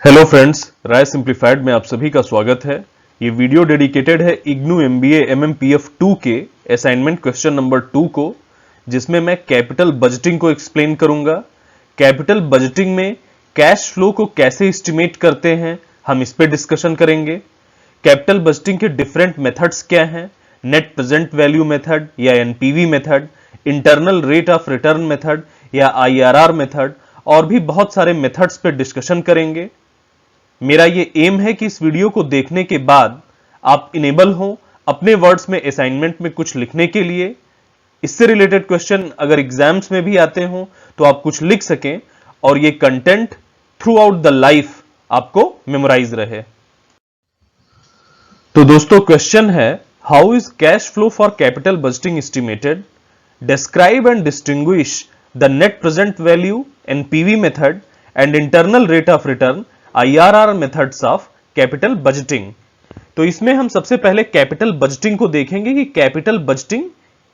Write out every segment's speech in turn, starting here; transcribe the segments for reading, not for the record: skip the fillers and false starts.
Hello friends, राय simplified में आप सभी का स्वागत है। ये वीडियो डेडिकेटेड है इग्नू एमबीए एमएमपीएफ 2 के असाइनमेंट क्वेश्चन नंबर 2 को, जिसमें मैं कैपिटल बजटिंग को एक्सप्लेन करूंगा। कैपिटल बजटिंग में कैश फ्लो को कैसे एस्टिमेट करते हैं, हम इस पे डिस्कशन करेंगे। कैपिटल बजटिंग के डिफरेंट मेथड्स क्या हैं, नेट प्रेजेंट वैल्यू मेथड या NPV method, internal rate of return method या आईआरआर मेथड, और भी बहुत सारे मेथड्स पे डिस्कशन करेंगे। मेरा ये एम है कि इस वीडियो को देखने के बाद आप इनेबल हो अपने वर्ड्स में असाइनमेंट में कुछ लिखने के लिए। इससे रिलेटेड क्वेश्चन अगर एग्जाम्स में भी आते हो तो आप कुछ लिख सकें और ये content through out the life आपको मेमोराइज रहे। तो दोस्तों, क्वेश्चन है, how is cash flow for capital budgeting estimated? Describe and distinguish the net present value NPV method and internal rate of return IRR methods of capital budgeting. तो इसमें हम सबसे पहले कैपिटल बजटिंग को देखेंगे कि कैपिटल बजटिंग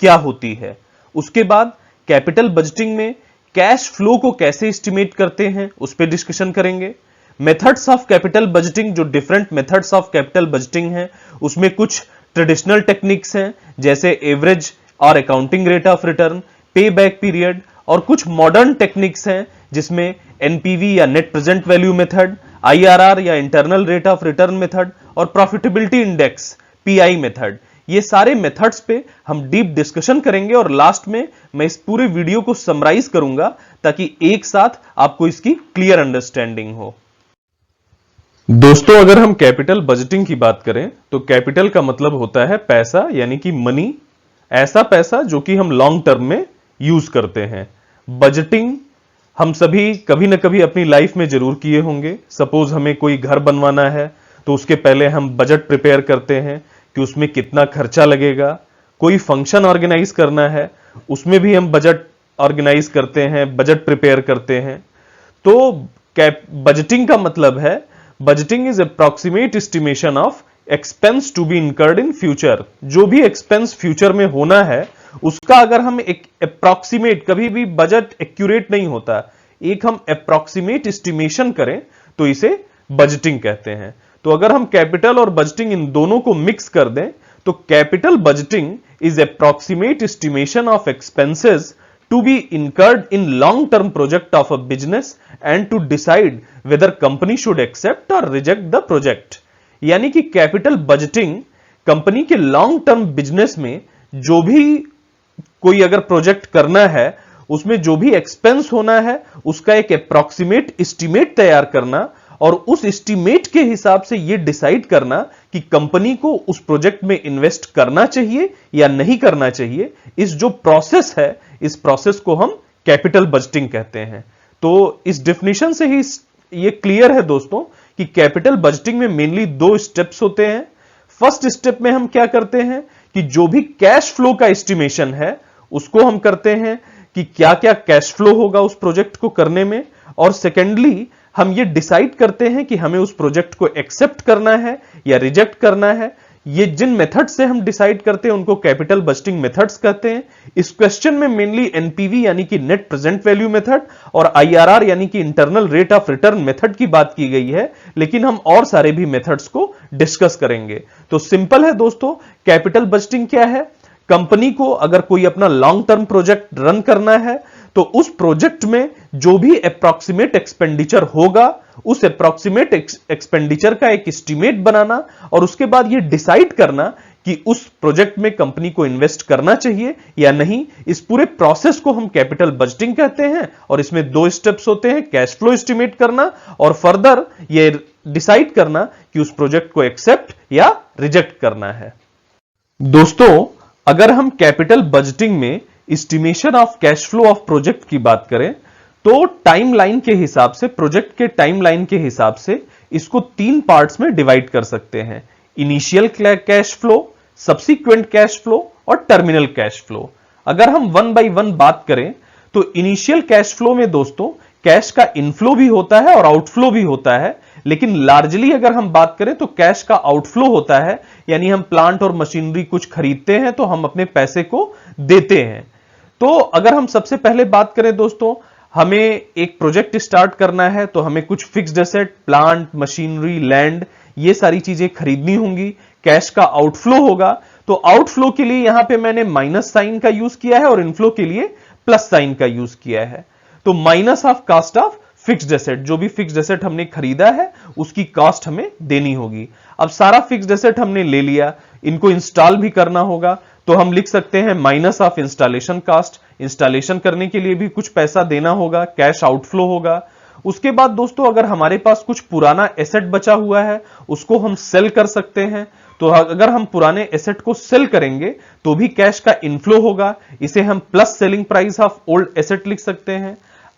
क्या होती है। उसके बाद कैपिटल बजटिंग में कैश फ्लो को कैसे एस्टिमेट करते हैं उस पर डिस्कशन करेंगे। मेथड्स ऑफ कैपिटल बजटिंग, जो different methods of capital budgeting है, उसमें कुछ ट्रेडिशनल टेक्निक्स हैं जैसे एवरेज और accounting rate of return, pay back period, और कुछ मॉडर्न टेक्निक्स हैं जिसमें एनपीवी या net present value method, IRR या internal rate of return method, और प्रॉफिटेबिलिटी इंडेक्स पीआई मेथड। ये सारे मेथड्स पे हम डीप डिस्कशन करेंगे और लास्ट में मैं इस पूरे वीडियो को समराइज करूंगा ताकि एक साथ आपको इसकी क्लियर अंडरस्टैंडिंग हो। दोस्तों, अगर हम कैपिटल बजटिंग की बात करें तो कैपिटल का मतलब होता है पैसा, यानी कि मनी, ऐसा पैसा जो कि हम लॉन्ग टर्म में यूज करते हैं। बजटिंग हम सभी कभी ना कभी अपनी लाइफ में जरूर किए होंगे। सपोज हमें कोई घर बनवाना है तो उसके पहले हम बजट प्रिपेयर करते हैं कि उसमें कितना खर्चा लगेगा। कोई फंक्शन ऑर्गेनाइज करना है, उसमें भी हम बजट ऑर्गेनाइज करते हैं, बजट प्रिपेयर करते हैं। तो बजटिंग का मतलब है, budgeting is approximate estimation of expense to be incurred in future. जो भी एक्सपेंस फ्यूचर में होना है उसका अगर हम एक अप्रॉक्सीमेट, कभी भी बजट एक्यूरेट नहीं होता, एक हम अप्रॉक्सीमेट एस्टिमेशन करें तो इसे बजटिंग कहते हैं। तो अगर हम कैपिटल और बजटिंग इन दोनों को मिक्स कर दें तो capital budgeting is approximate estimation of expenses to be incurred in long term project of a business and to decide whether company should accept और रिजेक्ट द प्रोजेक्ट। यानी कि कैपिटल बजटिंग कंपनी के long term business में जो भी कोई अगर project करना है उसमें जो भी एक्सपेंस होना है उसका एक अप्रॉक्सीमेट एस्टीमेट तैयार करना और उस एस्टीमेट के हिसाब से यह डिसाइड करना कि कंपनी को उस प्रोजेक्ट में इन्वेस्ट करना चाहिए या नहीं करना चाहिए। इस जो प्रोसेस है, इस प्रोसेस को हम कैपिटल बजटिंग कहते हैं। तो इस डेफिनेशन से ही यह क्लियर है दोस्तों कि कैपिटल बजटिंग में मेनली दो स्टेप्स होते हैं। फर्स्ट स्टेप में हम क्या करते हैं कि जो भी कैश फ्लो का एस्टिमेशन है उसको हम करते हैं कि क्या क्या कैश फ्लो होगा उस प्रोजेक्ट को करने में, और सेकेंडली हम ये डिसाइड करते हैं कि हमें उस प्रोजेक्ट को एक्सेप्ट करना है या रिजेक्ट करना है। ये जिन मेथड से हम डिसाइड करते हैं उनको कैपिटल बजटिंग मेथड्स कहते हैं। इस क्वेश्चन में मेनली एनपीवी यानी कि नेट प्रेजेंट वैल्यू मेथड और आईआरआर यानी कि internal rate of return method की बात की गई है, लेकिन हम और सारे भी मेथड्स को डिस्कस करेंगे। तो सिंपल है दोस्तों, कैपिटल बजटिंग क्या है? कंपनी को अगर कोई अपना लॉन्ग टर्म प्रोजेक्ट रन करना है तो उस प्रोजेक्ट में जो भी अप्रॉक्सीमेट एक्सपेंडिचर होगा उस अप्रॉक्सीमेट एक्सपेंडिचर का एक एस्टीमेट बनाना और उसके बाद यह डिसाइड करना कि उस प्रोजेक्ट में कंपनी को इन्वेस्ट करना चाहिए या नहीं। इस पूरे प्रोसेस को हम कैपिटल बजटिंग कहते हैं और इसमें दो स्टेप्स होते हैं, कैश फ्लो एस्टीमेट करना और फर्दर यह डिसाइड करना कि उस प्रोजेक्ट को एक्सेप्ट या रिजेक्ट करना है। दोस्तों, अगर हम कैपिटल बजटिंग में estimation of cash flow of project की बात करें तो टाइमलाइन के हिसाब से, प्रोजेक्ट के टाइमलाइन के हिसाब से इसको तीन पार्ट्स में डिवाइड कर सकते हैं: initial cash flow, subsequent cash flow और टर्मिनल कैश फ्लो। अगर हम वन बाय वन बात करें तो इनिशियल कैश फ्लो में दोस्तों कैश का इनफ्लो भी होता है और आउटफ्लो भी होता है, लेकिन लार्जली अगर हम बात करें तो कैश का आउटफ्लो होता है, यानी हम प्लांट और मशीनरी कुछ खरीदते हैं तो हम अपने पैसे को देते हैं। तो अगर हम सबसे पहले बात करें दोस्तों हमें एक प्रोजेक्ट स्टार्ट करना है तो हमें कुछ fixed asset, plant, machinery, land, ये सारी चीजें खरीदनी होंगी। कैश का आउटफ्लो होगा, तो आउटफ्लो के लिए यहां पे मैंने माइनस साइन का यूज किया है और इनफ्लो के लिए प्लस साइन का यूज किया है। तो minus of cost of fixed asset, जो भी फिक्स्ड एसेट हमने खरीदा है उसकी कॉस्ट हमें देनी होगी। अब सारा फिक्स्ड एसेट हमने ले लिया, इनको इंस्टॉल भी करना होगा, तो हम लिख सकते हैं minus of installation cost. Installation करने के लिए भी कुछ पैसा देना होगा, कैश आउटफ्लो होगा। उसके बाद दोस्तों अगर हमारे पास कुछ पुराना एसेट बचा हुआ है उसको हम सेल कर सकते हैं, तो अगर हम पुराने एसेट को सेल करेंगे तो भी कैश का इनफ्लो होगा, इसे हम plus selling price of old asset लिख सकते हैं।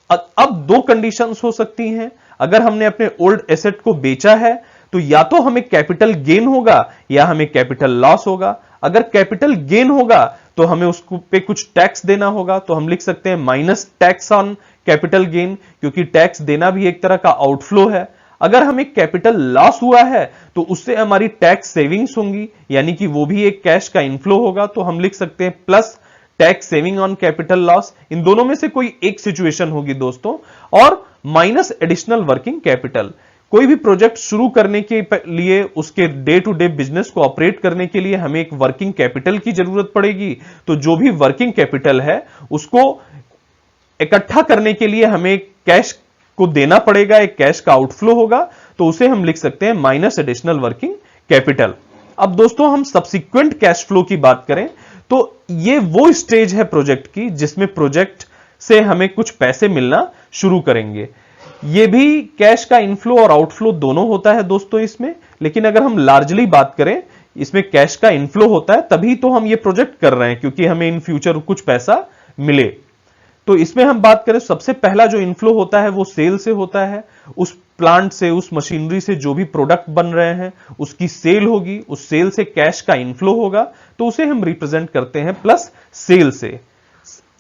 अब दो कंडीशंस हो सकती हैं, अगर हमने अपने ओल्ड एसेट को बेचा है तो या तो हमें कैपिटल गेन होगा या हमें कैपिटल लॉस होगा। अगर कैपिटल गेन होगा तो हमें उस पे कुछ टैक्स देना होगा, तो हम लिख सकते हैं minus tax on capital gain, क्योंकि टैक्स देना भी एक तरह का आउटफ्लो है। अगर हमें कैपिटल लॉस हुआ है तो उससे हमारी टैक्स सेविंग्स होंगी, यानी कि वो भी एक कैश का इनफ्लो होगा, तो हम लिख सकते हैं plus tax saving on capital loss. इन दोनों में से कोई एक सिचुएशन होगी दोस्तों। और माइनस एडिशनल वर्किंग कैपिटल, कोई भी प्रोजेक्ट शुरू करने के लिए, उसके डे टू डे बिजनेस को ऑपरेट करने के लिए हमें एक वर्किंग कैपिटल की जरूरत पड़ेगी। तो जो भी वर्किंग कैपिटल है उसको इकट्ठा करने के लिए हमें कैश को देना पड़ेगा, एक कैश का आउटफ्लो होगा, तो उसे हम लिख सकते हैं माइनस एडिशनल वर्किंग कैपिटल। अब दोस्तों हम सब्सिक्वेंट कैश फ्लो की बात करें तो ये वो स्टेज है प्रोजेक्ट की जिसमें प्रोजेक्ट से हमें कुछ पैसे मिलना शुरू करेंगे। ये भी कैश का इनफ्लो और आउटफ्लो दोनों होता है दोस्तों इसमें, लेकिन अगर हम लार्जली बात करें इसमें कैश का इनफ्लो होता है, तभी तो हम ये प्रोजेक्ट कर रहे हैं क्योंकि हमें इन फ्यूचर कुछ पैसा मिले। तो इसमें हम बात करें सबसे पहला जो इनफ्लो होता है वो सेल से होता है। उस प्लांट से, उस मशीनरी से जो भी प्रोडक्ट बन रहे हैं उसकी सेल होगी, उस सेल से कैश का इनफ्लो होगा, तो उसे हम रिप्रेजेंट करते हैं प्लस सेल से।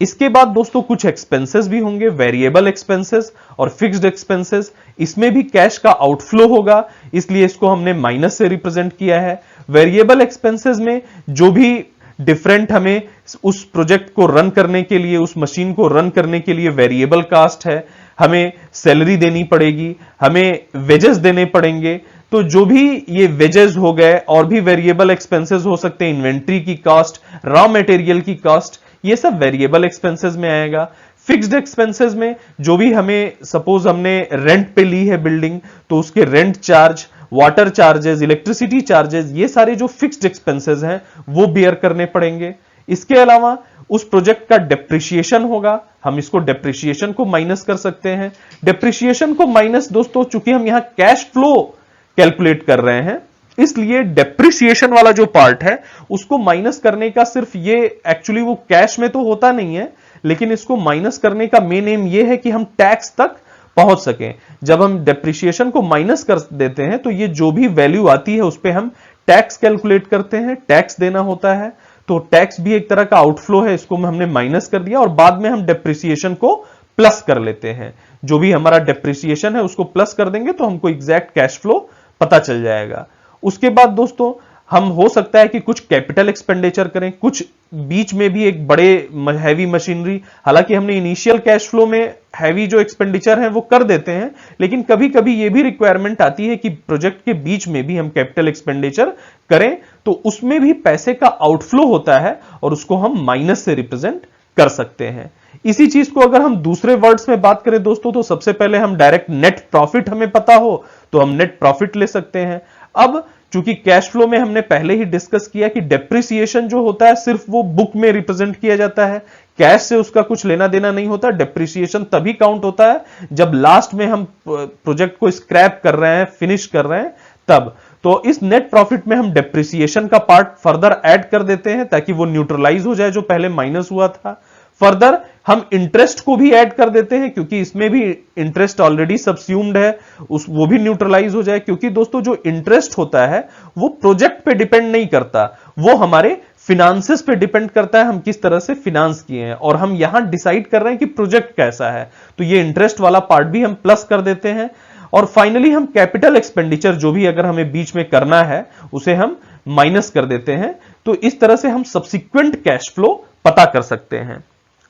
इसके बाद दोस्तों कुछ एक्सपेंसेस भी होंगे, वेरिएबल एक्सपेंसेस और फिक्स्ड एक्सपेंसेस, इसमें भी कैश का आउटफ्लो होगा, इसलिए इसको हमने माइनस से रिप्रेजेंट किया है। वेरिएबल एक्सपेंसेस में जो भी डिफरेंट हमें उस प्रोजेक्ट को रन करने के लिए, उस मशीन को रन करने के लिए वेरिएबल कास्ट है, हमें सैलरी देनी पड़ेगी, हमें वेजेस देने पड़ेंगे, तो जो भी ये वेजेस हो गए और भी वेरिएबल एक्सपेंसेस हो सकते हैं, इन्वेंट्री की कॉस्ट, रॉ मटेरियल की कॉस्ट, ये सब वेरिएबल एक्सपेंसेस में आएगा। फिक्स्ड एक्सपेंसेस में जो भी हमें, सपोज हमने रेंट पे ली है बिल्डिंग, तो उसके rent charge, water charges, electricity charges, ये सारे जो फिक्स्ड एक्सपेंसेस हैं वो बियर करने पड़ेंगे। इसके अलावा उस प्रोजेक्ट का डेप्रिसिएशन होगा, हम इसको डेप्रिसिएशन को माइनस कर सकते हैं। डेप्रिसिएशन को माइनस दोस्तों, चूंकि हम यहां कैश फ्लो कैलकुलेट कर रहे हैं, इसलिए डेप्रिसिएशन वाला जो पार्ट है उसको माइनस करने का सिर्फ ये, एक्चुअली वो कैश में तो होता नहीं है, लेकिन इसको माइनस करने का मेन एम ये है कि हम टैक्स तक पहुंच सकें। जब हम डेप्रिसिएशन को माइनस कर देते हैं तो ये जो भी वैल्यू आती है उस पर हम टैक्स कैलकुलेट करते हैं, टैक्स देना होता है, तो टैक्स भी एक तरह का आउटफ्लो है, इसको हमने माइनस कर दिया और बाद में हम डेप्रिसिएशन को प्लस कर लेते हैं। जो भी हमारा डेप्रिसिएशन है उसको प्लस कर देंगे तो हमको एग्जैक्ट कैश फ्लो पता चल जाएगा। उसके बाद दोस्तों हम, हो सकता है कि कुछ कैपिटल एक्सपेंडिचर करें, कुछ बीच में भी एक बड़े हैवी मशीनरी, हालांकि हमने इनिशियल कैश फ्लो में हैवी जो एक्सपेंडिचर है वो कर देते हैं, लेकिन कभी कभी ये भी रिक्वायरमेंट आती है कि प्रोजेक्ट के बीच में भी हम कैपिटल एक्सपेंडिचर करें, तो उसमें भी पैसे का आउटफ्लो होता है और उसको हम माइनस से रिप्रेजेंट कर सकते हैं। इसी चीज को अगर हम दूसरे वर्ड्स में बात करें दोस्तों, तो सबसे पहले हम डायरेक्ट नेट प्रॉफिट हमें पता हो तो हम नेट प्रॉफिट ले सकते हैं। अब चूंकि कैश फ्लो में हमने पहले ही डिस्कस किया कि डेप्रिसिएशन जो होता है सिर्फ वो बुक में रिप्रेजेंट किया जाता है, कैश से उसका कुछ लेना देना नहीं होता। डेप्रिसिएशन तभी काउंट होता है जब लास्ट में हम प्रोजेक्ट को स्क्रैप कर रहे हैं, फिनिश कर रहे हैं, तब। तो इस नेट प्रॉफिट में हम डेप्रिसिएशन का पार्ट फर्दर ऐड कर देते हैं ताकि वो न्यूट्रलाइज हो जाए जो पहले माइनस हुआ था। फर्दर हम इंटरेस्ट को भी ऐड कर देते हैं क्योंकि इसमें भी इंटरेस्ट ऑलरेडी सबस्यूम्ड है, वो भी न्यूट्रलाइज हो जाए, क्योंकि दोस्तों जो इंटरेस्ट होता है वो प्रोजेक्ट पे डिपेंड नहीं करता, वो हमारे फिनांसेस पे डिपेंड करता है, हम किस तरह से फिनांस किए हैं, और हम यहां डिसाइड कर रहे हैं कि प्रोजेक्ट कैसा है, तो ये इंटरेस्ट वाला पार्ट भी हम प्लस कर देते हैं। और फाइनली हम कैपिटल एक्सपेंडिचर जो भी अगर हमें बीच में करना है उसे हम माइनस कर देते हैं। तो इस तरह से हम सब्सिक्वेंट कैश फ्लो पता कर सकते हैं।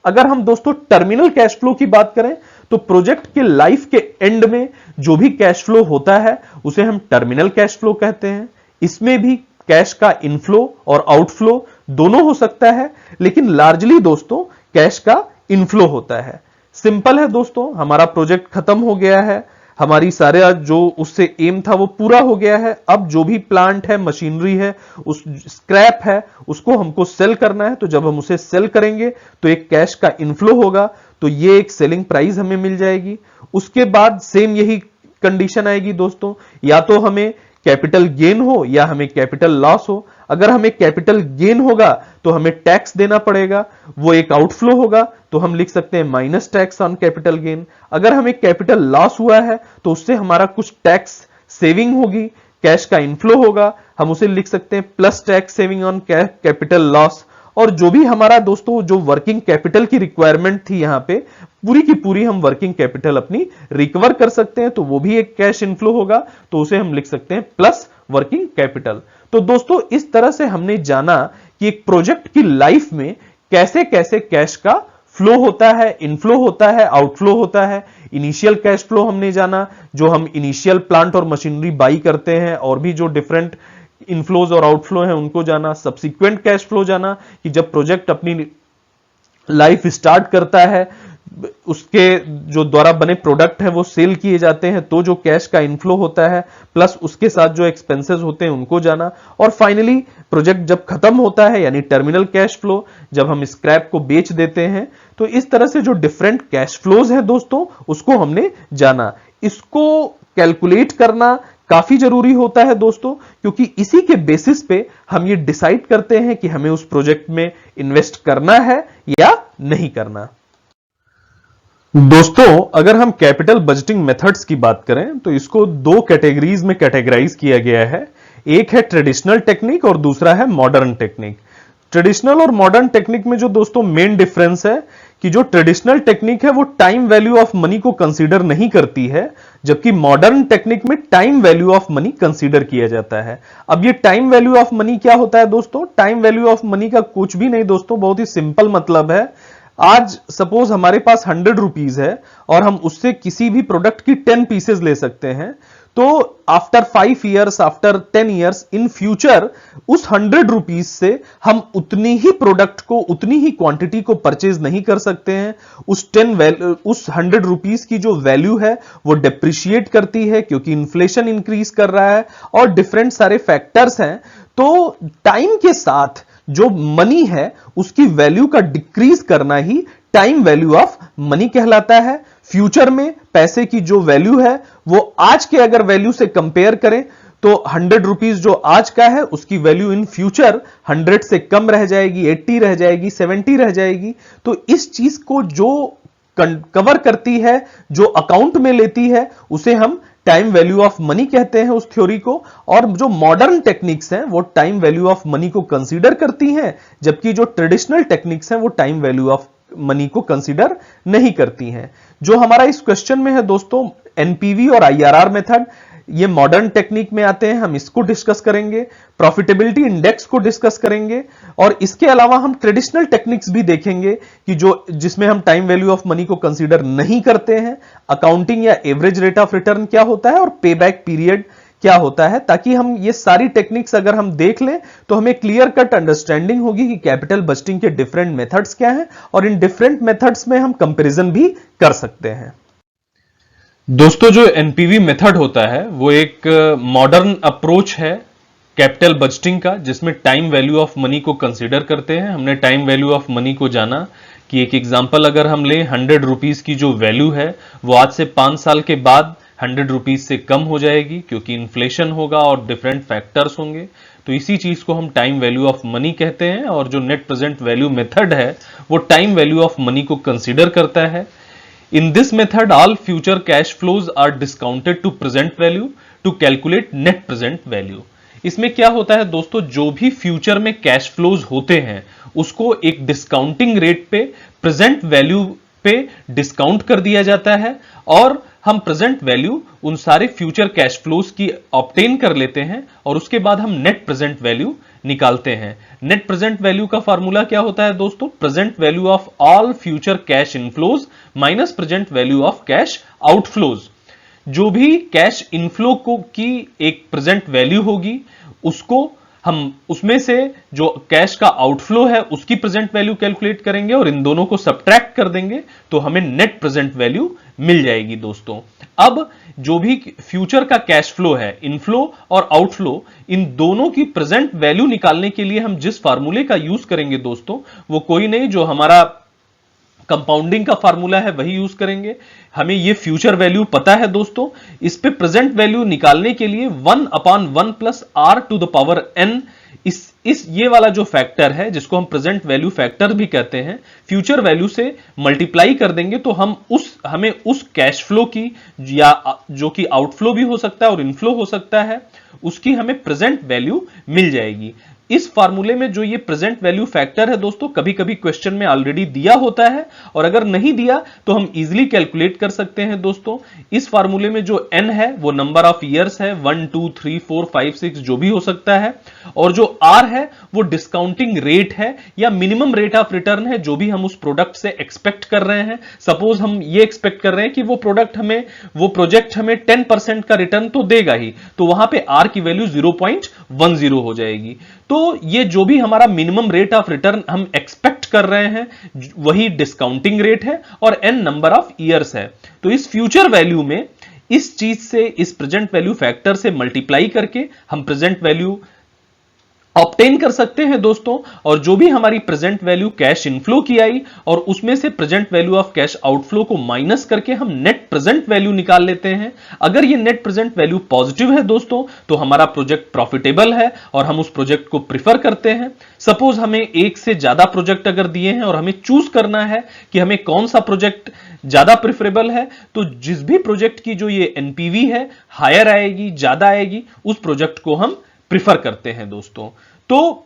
अगर हम दोस्तों टर्मिनल कैश फ्लो की बात करें तो प्रोजेक्ट के लाइफ के एंड में जो भी कैश फ्लो होता है उसे हम टर्मिनल कैश फ्लो कहते हैं। इसमें भी कैश का इनफ्लो और आउटफ्लो दोनों हो सकता है, लेकिन लार्जली दोस्तों कैश का इनफ्लो होता है। सिंपल है दोस्तों, हमारा प्रोजेक्ट खत्म हो गया है, हमारी सारे जो उससे एम था वो पूरा हो गया है। अब जो भी प्लांट है, मशीनरी है, उस स्क्रैप है, उसको हमको सेल करना है। तो जब हम उसे सेल करेंगे तो एक कैश का इनफ्लो होगा, तो ये एक सेलिंग प्राइस हमें मिल जाएगी। उसके बाद सेम यही कंडीशन आएगी दोस्तों, या तो हमें कैपिटल गेन हो या हमें कैपिटल लॉस हो। अगर हमें कैपिटल गेन होगा तो हमें टैक्स देना पड़ेगा, वो एक आउटफ्लो होगा, तो हम लिख सकते हैं minus tax on capital gain. अगर हमें कैपिटल लॉस हुआ है तो उससे हमारा कुछ टैक्स सेविंग होगी, कैश का इनफ्लो होगा, हम उसे लिख सकते हैं plus tax saving on capital loss. और जो भी हमारा दोस्तों जो वर्किंग कैपिटल की रिक्वायरमेंट थी यहां पे, पूरी की पूरी हम वर्किंग कैपिटल अपनी रिकवर कर सकते हैं, तो वो भी एक कैश इनफ्लो होगा, तो उसे हम लिख सकते हैं प्लस वर्किंग कैपिटल। तो दोस्तों इस तरह से हमने जाना कि एक प्रोजेक्ट की लाइफ में कैसे कैसे कैश का फ्लो होता है, इनफ्लो होता है, आउटफ्लो होता है। इनिशियल कैश फ्लो हमने जाना, जो हम इनिशियल प्लांट और मशीनरी बाई करते हैं, और भी जो डिफरेंट इनफ्लोज और आउटफ्लो हैं उनको जाना। सब्सिक्वेंट कैश फ्लो जाना कि जब प्रोजेक्ट अपनी लाइफ स्टार्ट करता है, उसके जो द्वारा बने प्रोडक्ट है वो सेल किए जाते हैं, तो जो कैश का इनफ्लो होता है, प्लस उसके साथ जो एक्सपेंसेस होते हैं उनको जाना। और फाइनली प्रोजेक्ट जब खत्म होता है यानी टर्मिनल कैश फ्लो, जब हम स्क्रैप को बेच देते हैं। तो इस तरह से जो डिफरेंट कैश फ्लोज हैं दोस्तों उसको हमने जाना। इसको कैलकुलेट करना काफी जरूरी होता है दोस्तों, क्योंकि इसी के बेसिस पे हम ये डिसाइड करते हैं कि हमें उस प्रोजेक्ट में इन्वेस्ट करना है या नहीं करना। दोस्तों अगर हम कैपिटल बजटिंग मेथड्स की बात करें तो इसको दो कैटेगरीज में कैटेगराइज किया गया है। एक है ट्रेडिशनल टेक्निक और दूसरा है मॉडर्न टेक्निक। ट्रेडिशनल और मॉडर्न टेक्निक में जो दोस्तों मेन डिफरेंस है कि जो ट्रेडिशनल टेक्निक है वो टाइम वैल्यू ऑफ मनी को कंसीडर नहीं करती है, जबकि मॉडर्न टेक्निक में time value of money consider किया जाता है। अब ये टाइम वैल्यू ऑफ मनी क्या होता है दोस्तों? टाइम वैल्यू ऑफ मनी का कुछ भी नहीं दोस्तों, बहुत ही सिंपल मतलब है। आज सपोज हमारे पास 100 रुपीज है और हम उससे किसी भी प्रोडक्ट की 10 पीसेज ले सकते हैं, तो after 5 years, after 10 years in future उस 100 रुपीज से हम उतनी ही प्रोडक्ट को, उतनी ही क्वांटिटी को परचेज नहीं कर सकते हैं। उस 100 रुपीज की जो वैल्यू है वो डिप्रिशिएट करती है, क्योंकि इन्फ्लेशन इंक्रीज कर रहा है और डिफरेंट सारे फैक्टर्स हैं। तो टाइम के साथ जो मनी है उसकी वैल्यू का डिक्रीज करना ही टाइम वैल्यू ऑफ मनी कहलाता है। फ्यूचर में पैसे की जो वैल्यू है वो आज के अगर वैल्यू से कंपेयर करें तो 100 रुपीज जो आज का है उसकी वैल्यू इन फ्यूचर 100 से कम रह जाएगी, 80 रह जाएगी, 70 रह जाएगी। तो इस चीज को जो कवर करती है, जो अकाउंट में लेती है, उसे हम टाइम वैल्यू ऑफ मनी कहते हैं उस थ्योरी को। और जो मॉडर्न टेक्निक्स हैं वो टाइम वैल्यू ऑफ मनी को कंसीडर करती हैं, जबकि जो ट्रेडिशनल टेक्निक्स हैं वो टाइम वैल्यू ऑफ मनी को कंसीडर नहीं करती हैं। जो हमारा इस क्वेश्चन में है दोस्तों एनपीवी और आईआरआर मेथड, ये मॉडर्न टेक्निक में आते हैं, हम इसको डिस्कस करेंगे। प्रॉफिटेबिलिटी इंडेक्स को डिस्कस करेंगे, और इसके अलावा हम ट्रेडिशनल टेक्निक्स भी देखेंगे कि जिसमें हम टाइम वैल्यू ऑफ मनी को कंसीडर नहीं करते हैं। अकाउंटिंग या एवरेज रेट ऑफ रिटर्न क्या होता है और पे बैक पीरियड क्या होता है, ताकि हम ये सारी टेक्निक्स अगर हम देख लें तो हमें क्लियर कट अंडरस्टैंडिंग होगी कि कैपिटल बजटिंग के डिफरेंट मेथड्स क्या हैं, और इन डिफरेंट मेथड्स में हम कंपैरिजन भी कर सकते हैं। दोस्तों जो एनपीवी मेथड होता है वो एक मॉडर्न अप्रोच है कैपिटल बजटिंग का, जिसमें टाइम वैल्यू ऑफ मनी को कंसीडर करते हैं। हमने टाइम वैल्यू ऑफ मनी को जाना कि एक एग्जांपल अगर हम लें, 100 रुपीज की जो वैल्यू है वो आज से 5 साल के बाद 100 रुपीज से कम हो जाएगी, क्योंकि इन्फ्लेशन होगा और डिफरेंट फैक्टर्स होंगे। तो इसी चीज को हम टाइम वैल्यू ऑफ मनी कहते हैं। और जो नेट प्रेजेंट वैल्यू मेथड है वो टाइम वैल्यू ऑफ मनी को कंसीडर करता है। In this method, all future cash flows are discounted to present value to calculate net present value. इसमें क्या होता है दोस्तों, जो भी फ्यूचर में कैश फ्लोज होते हैं उसको एक डिस्काउंटिंग रेट पे, प्रेजेंट वैल्यू पे डिस्काउंट कर दिया जाता है, और हम प्रेजेंट वैल्यू उन सारे फ्यूचर कैश फ्लोज की ऑब्टेन कर लेते हैं, और उसके बाद हम नेट प्रेजेंट वैल्यू निकालते हैं। नेट प्रेजेंट वैल्यू का फॉर्मूला क्या होता है दोस्तों? Present value of all future cash inflows minus present value of cash outflows. जो भी कैश इनफ्लो को की एक प्रेजेंट वैल्यू होगी, उसको हम उसमें से जो कैश का आउटफ्लो है उसकी प्रेजेंट वैल्यू कैलकुलेट करेंगे और इन दोनों को सब्ट्रैक्ट कर देंगे तो हमें नेट प्रेजेंट वैल्यू मिल जाएगी दोस्तों। अब जो भी फ्यूचर का कैश फ्लो है, इनफ्लो और आउटफ्लो, इन दोनों की प्रेजेंट वैल्यू निकालने के लिए हम जिस फार्मूले का यूज करेंगे दोस्तों, वो कोई नहीं, जो हमारा कंपाउंडिंग का फार्मूला है वही यूज करेंगे। हमें ये फ्यूचर वैल्यू पता है दोस्तों, इस पे प्रेजेंट वैल्यू निकालने के लिए 1/1 plus r to the power n, इस ये वाला जो फैक्टर है जिसको हम प्रेजेंट वैल्यू फैक्टर भी कहते हैं, फ्यूचर वैल्यू से मल्टीप्लाई कर देंगे तो हमें उस कैश फ्लो की, या जो कि आउटफ्लो भी हो सकता है और इनफ्लो हो सकता है, उसकी हमें प्रेजेंट वैल्यू मिल जाएगी। इस फार्मूले में जो ये प्रेजेंट वैल्यू फैक्टर है दोस्तों, कभी कभी क्वेश्चन में ऑलरेडी दिया होता है, और अगर नहीं दिया तो हम इजीली कैलकुलेट कर सकते हैं दोस्तों। इस फार्मूले में जो n है वो नंबर ऑफ ईयर्स है, 1 2 3 4 5 6 जो भी हो सकता है, और जो r है वो डिस्काउंटिंग रेट है या मिनिमम रेट ऑफ रिटर्न है जो भी हम उस प्रोडक्ट से एक्सपेक्ट कर रहे हैं। सपोज हम ये एक्सपेक्ट कर रहे हैं कि वो प्रोजेक्ट हमें 10% का रिटर्न तो देगा ही, तो वहां पे r की वैल्यू 0.10 हो जाएगी। तो ये जो भी हमारा मिनिमम रेट ऑफ रिटर्न हम एक्सपेक्ट कर रहे हैं वही डिस्काउंटिंग रेट है और n नंबर ऑफ ईयर्स है। तो इस फ्यूचर वैल्यू में इस चीज से, इस प्रेजेंट वैल्यू फैक्टर से मल्टीप्लाई करके हम प्रेजेंट वैल्यू ऑब्टेन कर सकते हैं दोस्तों। और जो भी हमारी प्रेजेंट वैल्यू कैश इनफ्लो की आई और उसमें से present value of cash outflow को माइनस करके हम नेट प्रेजेंट वैल्यू निकाल लेते हैं। अगर ये नेट प्रेजेंट वैल्यू पॉजिटिव है दोस्तों तो हमारा प्रोजेक्ट प्रॉफिटेबल है और हम उस प्रोजेक्ट को प्रिफर करते हैं। सपोज हमें एक से ज्यादा प्रोजेक्ट अगर दिए हैं और हमें चूज करना है कि हमें कौन सा प्रोजेक्ट ज्यादा प्रिफरेबल है, तो जिस भी प्रोजेक्ट की जो ये एनपीवी है हायर आएगी, ज्यादा आएगी, उस प्रोजेक्ट को हम प्रिफर करते हैं दोस्तों। तो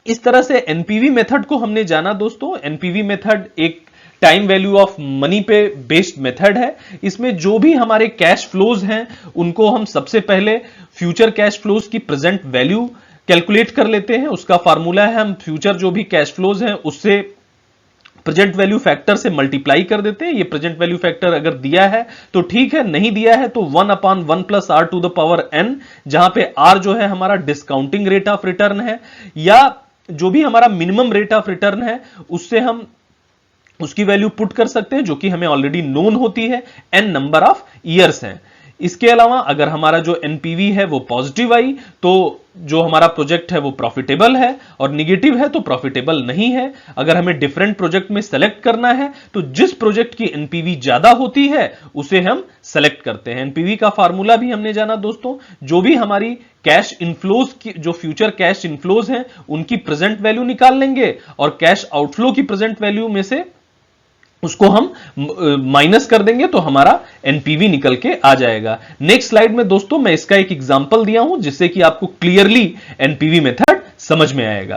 इस तरह से एनपीवी मेथड को हमने जाना दोस्तों। एनपीवी मेथड एक टाइम वैल्यू ऑफ मनी पे बेस्ड मेथड है। इसमें जो भी हमारे कैश फ्लोज हैं उनको हम सबसे पहले फ्यूचर कैश फ्लोज की प्रेजेंट वैल्यू कैलकुलेट कर लेते हैं। उसका फार्मूला है, हम फ्यूचर जो भी कैश फ्लोज हैं उससे प्रेजेंट वैल्यू फैक्टर से मल्टीप्लाई कर देते हैं। ये प्रेजेंट वैल्यू फैक्टर अगर दिया है तो ठीक है, नहीं दिया है तो 1/1 plus r to the power n, जहां पे r जो है हमारा डिस्काउंटिंग रेट ऑफ रिटर्न है या जो भी हमारा मिनिमम रेट ऑफ रिटर्न है उससे हम उसकी वैल्यू पुट कर सकते हैं जो कि हमें ऑलरेडी नोन होती है, n नंबर ऑफ ईयर्स हैं। इसके अलावा अगर हमारा जो एनपीवी है वो पॉजिटिव आई तो जो हमारा प्रोजेक्ट है वो प्रॉफिटेबल है, और निगेटिव है तो प्रॉफिटेबल नहीं है। अगर हमें डिफरेंट प्रोजेक्ट में सेलेक्ट करना है तो जिस प्रोजेक्ट की एनपीवी ज्यादा होती है उसे हम सेलेक्ट करते हैं। एनपीवी का फार्मूला भी हमने जाना दोस्तों। जो भी हमारी कैश इनफ्लोज की, जो फ्यूचर कैश इनफ्लोज हैं उनकी प्रेजेंट वैल्यू निकाल लेंगे और कैश आउटफ्लो की प्रेजेंट वैल्यू में से उसको हम माइनस कर देंगे तो हमारा एनपीवी निकल के आ जाएगा। नेक्स्ट स्लाइड में दोस्तों मैं इसका एक एग्जांपल दिया हूं जिससे कि आपको क्लियरली एनपीवी मेथड समझ में आएगा।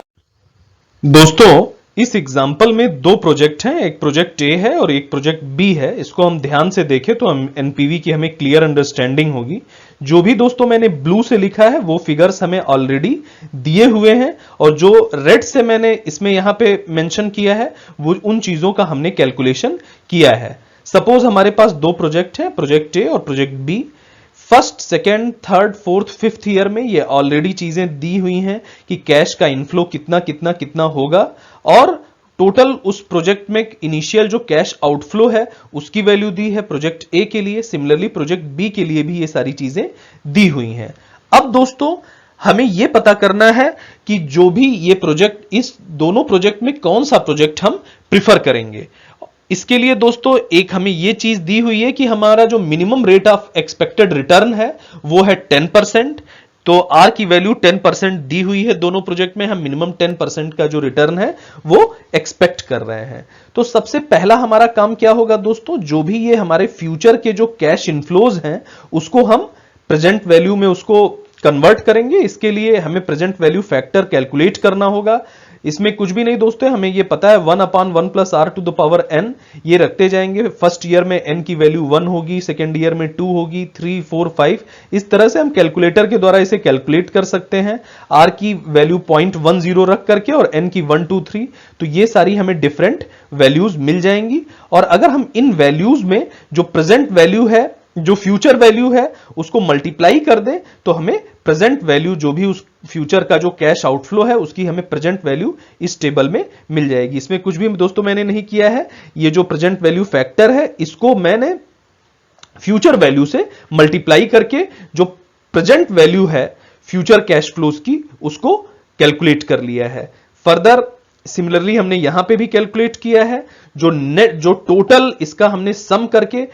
दोस्तों इस एग्जाम्पल में दो प्रोजेक्ट हैं, एक प्रोजेक्ट ए है और एक प्रोजेक्ट बी है। इसको हम ध्यान से देखें तो हम एनपीवी की हमें क्लियर अंडरस्टैंडिंग होगी। जो भी दोस्तों मैंने ब्लू से लिखा है वो फिगर्स हमें ऑलरेडी दिए हुए हैं और जो रेड से मैंने इसमें यहां पे मेंशन किया है वो उन चीजों का हमने कैलकुलेशन किया है। सपोज हमारे पास दो प्रोजेक्ट है, प्रोजेक्ट ए और project B. First, second, third, fourth, fifth year में ये ऑलरेडी चीजें दी हुई हैं कि कैश का इनफ्लो कितना कितना कितना होगा और टोटल उस प्रोजेक्ट में इनिशियल जो कैश आउटफ्लो है उसकी वैल्यू दी है प्रोजेक्ट ए के लिए। सिमिलरली प्रोजेक्ट बी के लिए भी ये सारी चीजें दी हुई हैं। अब दोस्तों हमें यह पता करना है कि जो भी ये प्रोजेक्ट, इस दोनों प्रोजेक्ट में कौन सा प्रोजेक्ट हम प्रिफर करेंगे। इसके लिए दोस्तों एक हमें यह चीज दी हुई है कि हमारा जो minimum rate of expected return है वो है 10%। तो आर की वैल्यू 10% दी हुई है दोनों प्रोजेक्ट में, हम मिनिमम 10% का जो रिटर्न है वो एक्सपेक्ट कर रहे हैं। तो सबसे पहला हमारा काम क्या होगा दोस्तों, जो भी ये हमारे फ्यूचर के जो कैश इनफ्लोज हैं उसको हम प्रेजेंट वैल्यू में उसको कन्वर्ट करेंगे। इसके लिए हमें प्रेजेंट वैल्यू फैक्टर कैलकुलेट करना होगा। इसमें कुछ भी नहीं दोस्तों, हमें ये पता है 1/1 + r to the power n, ये रखते जाएंगे। फर्स्ट ईयर में n की वैल्यू 1 होगी, सेकेंड ईयर में 2 होगी, 3, 4, 5, इस तरह से हम कैलकुलेटर के द्वारा इसे कैलकुलेट कर सकते हैं। r की वैल्यू 0.10 रख करके और n की 1, 2, 3, तो ये सारी हमें डिफरेंट वैल्यूज मिल जाएंगी। और अगर हम इन वैल्यूज में जो प्रेजेंट वैल्यू है, जो फ्यूचर वैल्यू है, उसको मल्टीप्लाई कर दें तो हमें प्रेजेंट वैल्यू, जो भी उस फ्यूचर का जो कैश आउटफ्लो है, उसकी हमें प्रेजेंट वैल्यू इस टेबल में मिल जाएगी। इसमें कुछ भी दोस्तों मैंने नहीं किया है, ये जो प्रेजेंट वैल्यू फैक्टर है इसको मैंने फ्यूचर वैल्यू से मल्टीप्लाई करके जो प्रेजेंट वैल्यू है फ्यूचर कैश फ्लोज की, उसको कैलकुलेट कर लिया है। फर्दर सिमिलरली हमने यहां पे भी कैलकुलेट किया है, जो नेट, जो टोटल इसका हमने सम करके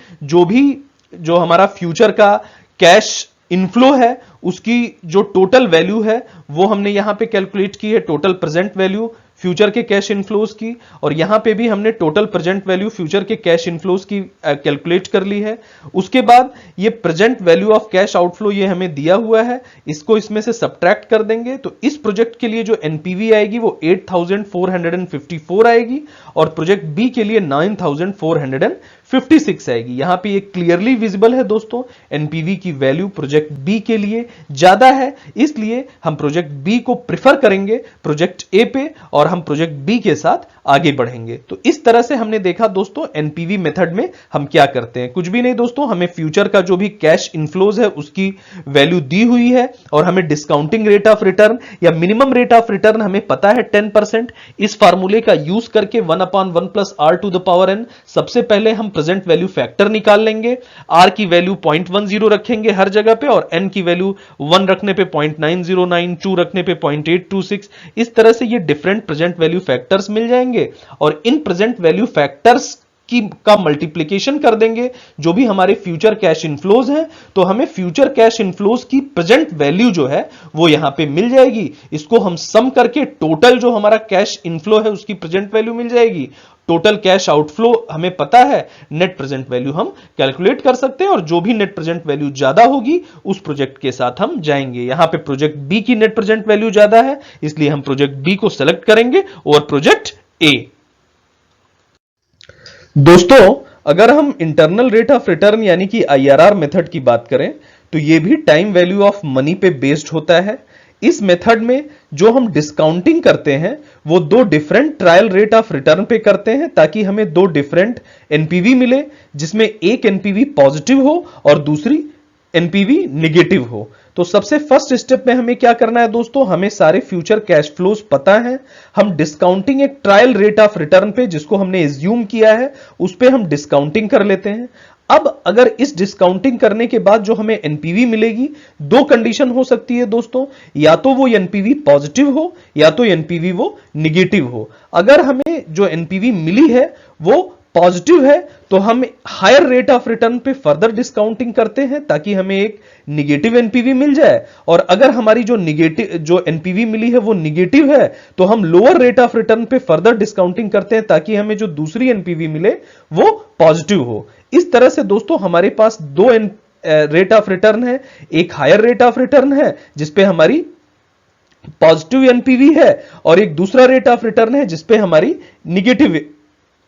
जो हमारा फ्यूचर का कैश इनफ्लो है उसकी जो टोटल वैल्यू है वो हमने यहां पे कैलकुलेट की है, टोटल प्रेजेंट वैल्यू फ्यूचर के कैश इनफ्लोज की। और यहां पे भी हमने टोटल प्रेजेंट वैल्यू फ्यूचर के कैश इनफ्लोज की कैलकुलेट कर ली है। उसके बाद ये present value of cash outflow ये हमें दिया हुआ है, इसको इसमें से सब्ट्रैक्ट कर देंगे तो इस प्रोजेक्ट के लिए जो एनपीवी आएगी वो 8454 आएगी और प्रोजेक्ट बी के लिए 9456 आएगी। यहां पे ये क्लियरली विजिबल है दोस्तों, एनपीवी की वैल्यू प्रोजेक्ट बी के लिए ज्यादा है, इसलिए हम प्रोजेक्ट बी को प्रिफर करेंगे प्रोजेक्ट ए पे और हम प्रोजेक्ट बी के साथ आगे बढ़ेंगे। तो इस तरह से हमने देखा दोस्तों एनपीवी मेथड में हम क्या करते हैं। कुछ भी नहीं दोस्तों, हमें फ्यूचर का जो भी कैश इनफ्लोज है उसकी वैल्यू दी हुई है और हमें डिस्काउंटिंग रेट ऑफ रिटर्न या मिनिमम रेट ऑफ रिटर्न हमें पता है 10%। इस फार्मूले का यूज करके 1/1 + r to the power n, सबसे पहले हम प्रेजेंट वैल्यू फैक्टर निकाल लेंगे। r की वैल्यू 0.10 रखेंगे हर जगह पे और n की वैल्यू 1 रखने पे 0.909, 2 रखने पे 0.826। इस तरह से ये डिफरेंट प्रेजेंट वैल्यू फैक्टर्स मिल जाएंगे और इन प्रेजेंट वैल्यू फैक्टर्स का मल्टीप्लिकेशन कर देंगे जो भी हमारे फ्यूचर कैश इनफ्लोज हैं, तो हमें फ्यूचर कैश इनफ्लोज की प्रेजेंट वैल्यू जो है वो यहां पे मिल जाएगी। इसको हम सम करके टोटल जो हमारा कैश इनफ्लो है उसकी प्रेजेंट वैल्यू मिल जाएगी। टोटल कैश आउटफ्लो हमें पता है, नेट प्रेजेंट वैल्यू हम कैलकुलेट कर सकते हैं और जो भी नेट प्रेजेंट वैल्यू ज्यादा होगी उस प्रोजेक्ट के साथ हम जाएंगे। यहां पे प्रोजेक्ट बी की नेट प्रेजेंट वैल्यू ज्यादा है, इसलिए हम प्रोजेक्ट बी को सेलेक्ट करेंगे और प्रोजेक्ट ए। दोस्तों अगर हम इंटरनल रेट ऑफ रिटर्न यानी कि आईआरआर मेथड की बात करें तो यह भी टाइम वैल्यू ऑफ मनी पे बेस्ड होता है। इस मेथड में जो हम डिस्काउंटिंग करते हैं वो दो different trial rate of return पे करते हैं ताकि हमें दो डिफरेंट एनपीवी मिले, जिसमें एक एनपीवी पॉजिटिव हो और दूसरी एनपीवी निगेटिव हो। तो सबसे फर्स्ट स्टेप में हमें क्या करना है दोस्तों, हमें सारे फ्यूचर कैश फ्लोज पता है, हम डिस्काउंटिंग एक ट्रायल रेट ऑफ रिटर्न पे जिसको हमने एज्यूम किया है उस पे हम डिस्काउंटिंग कर लेते हैं। अब अगर इस डिस्काउंटिंग करने के बाद जो हमें एनपीवी मिलेगी, दो कंडीशन हो सकती है दोस्तों, या तो वो एनपीवी पॉजिटिव हो या तो एनपीवी वो निगेटिव हो। अगर हमें जो एनपीवी मिली है वो पॉजिटिव है तो हम हायर रेट ऑफ रिटर्न पे फर्दर डिस्काउंटिंग करते हैं ताकि हमें एक निगेटिव एनपीवी मिल जाए, और अगर हमारी जो एनपीवी मिली है वो निगेटिव है तो हम लोअर रेट ऑफ रिटर्न पे फर्दर डिस्काउंटिंग करते हैं ताकि हमें जो दूसरी एनपीवी मिले वो पॉजिटिव हो। इस तरह से दोस्तों हमारे पास दो रेट ऑफ रिटर्न है, एक हायर रेट ऑफ रिटर्न है जिसपे हमारी पॉजिटिव एनपीवी है और एक दूसरा रेट ऑफ रिटर्न है जिसपे हमारी निगेटिव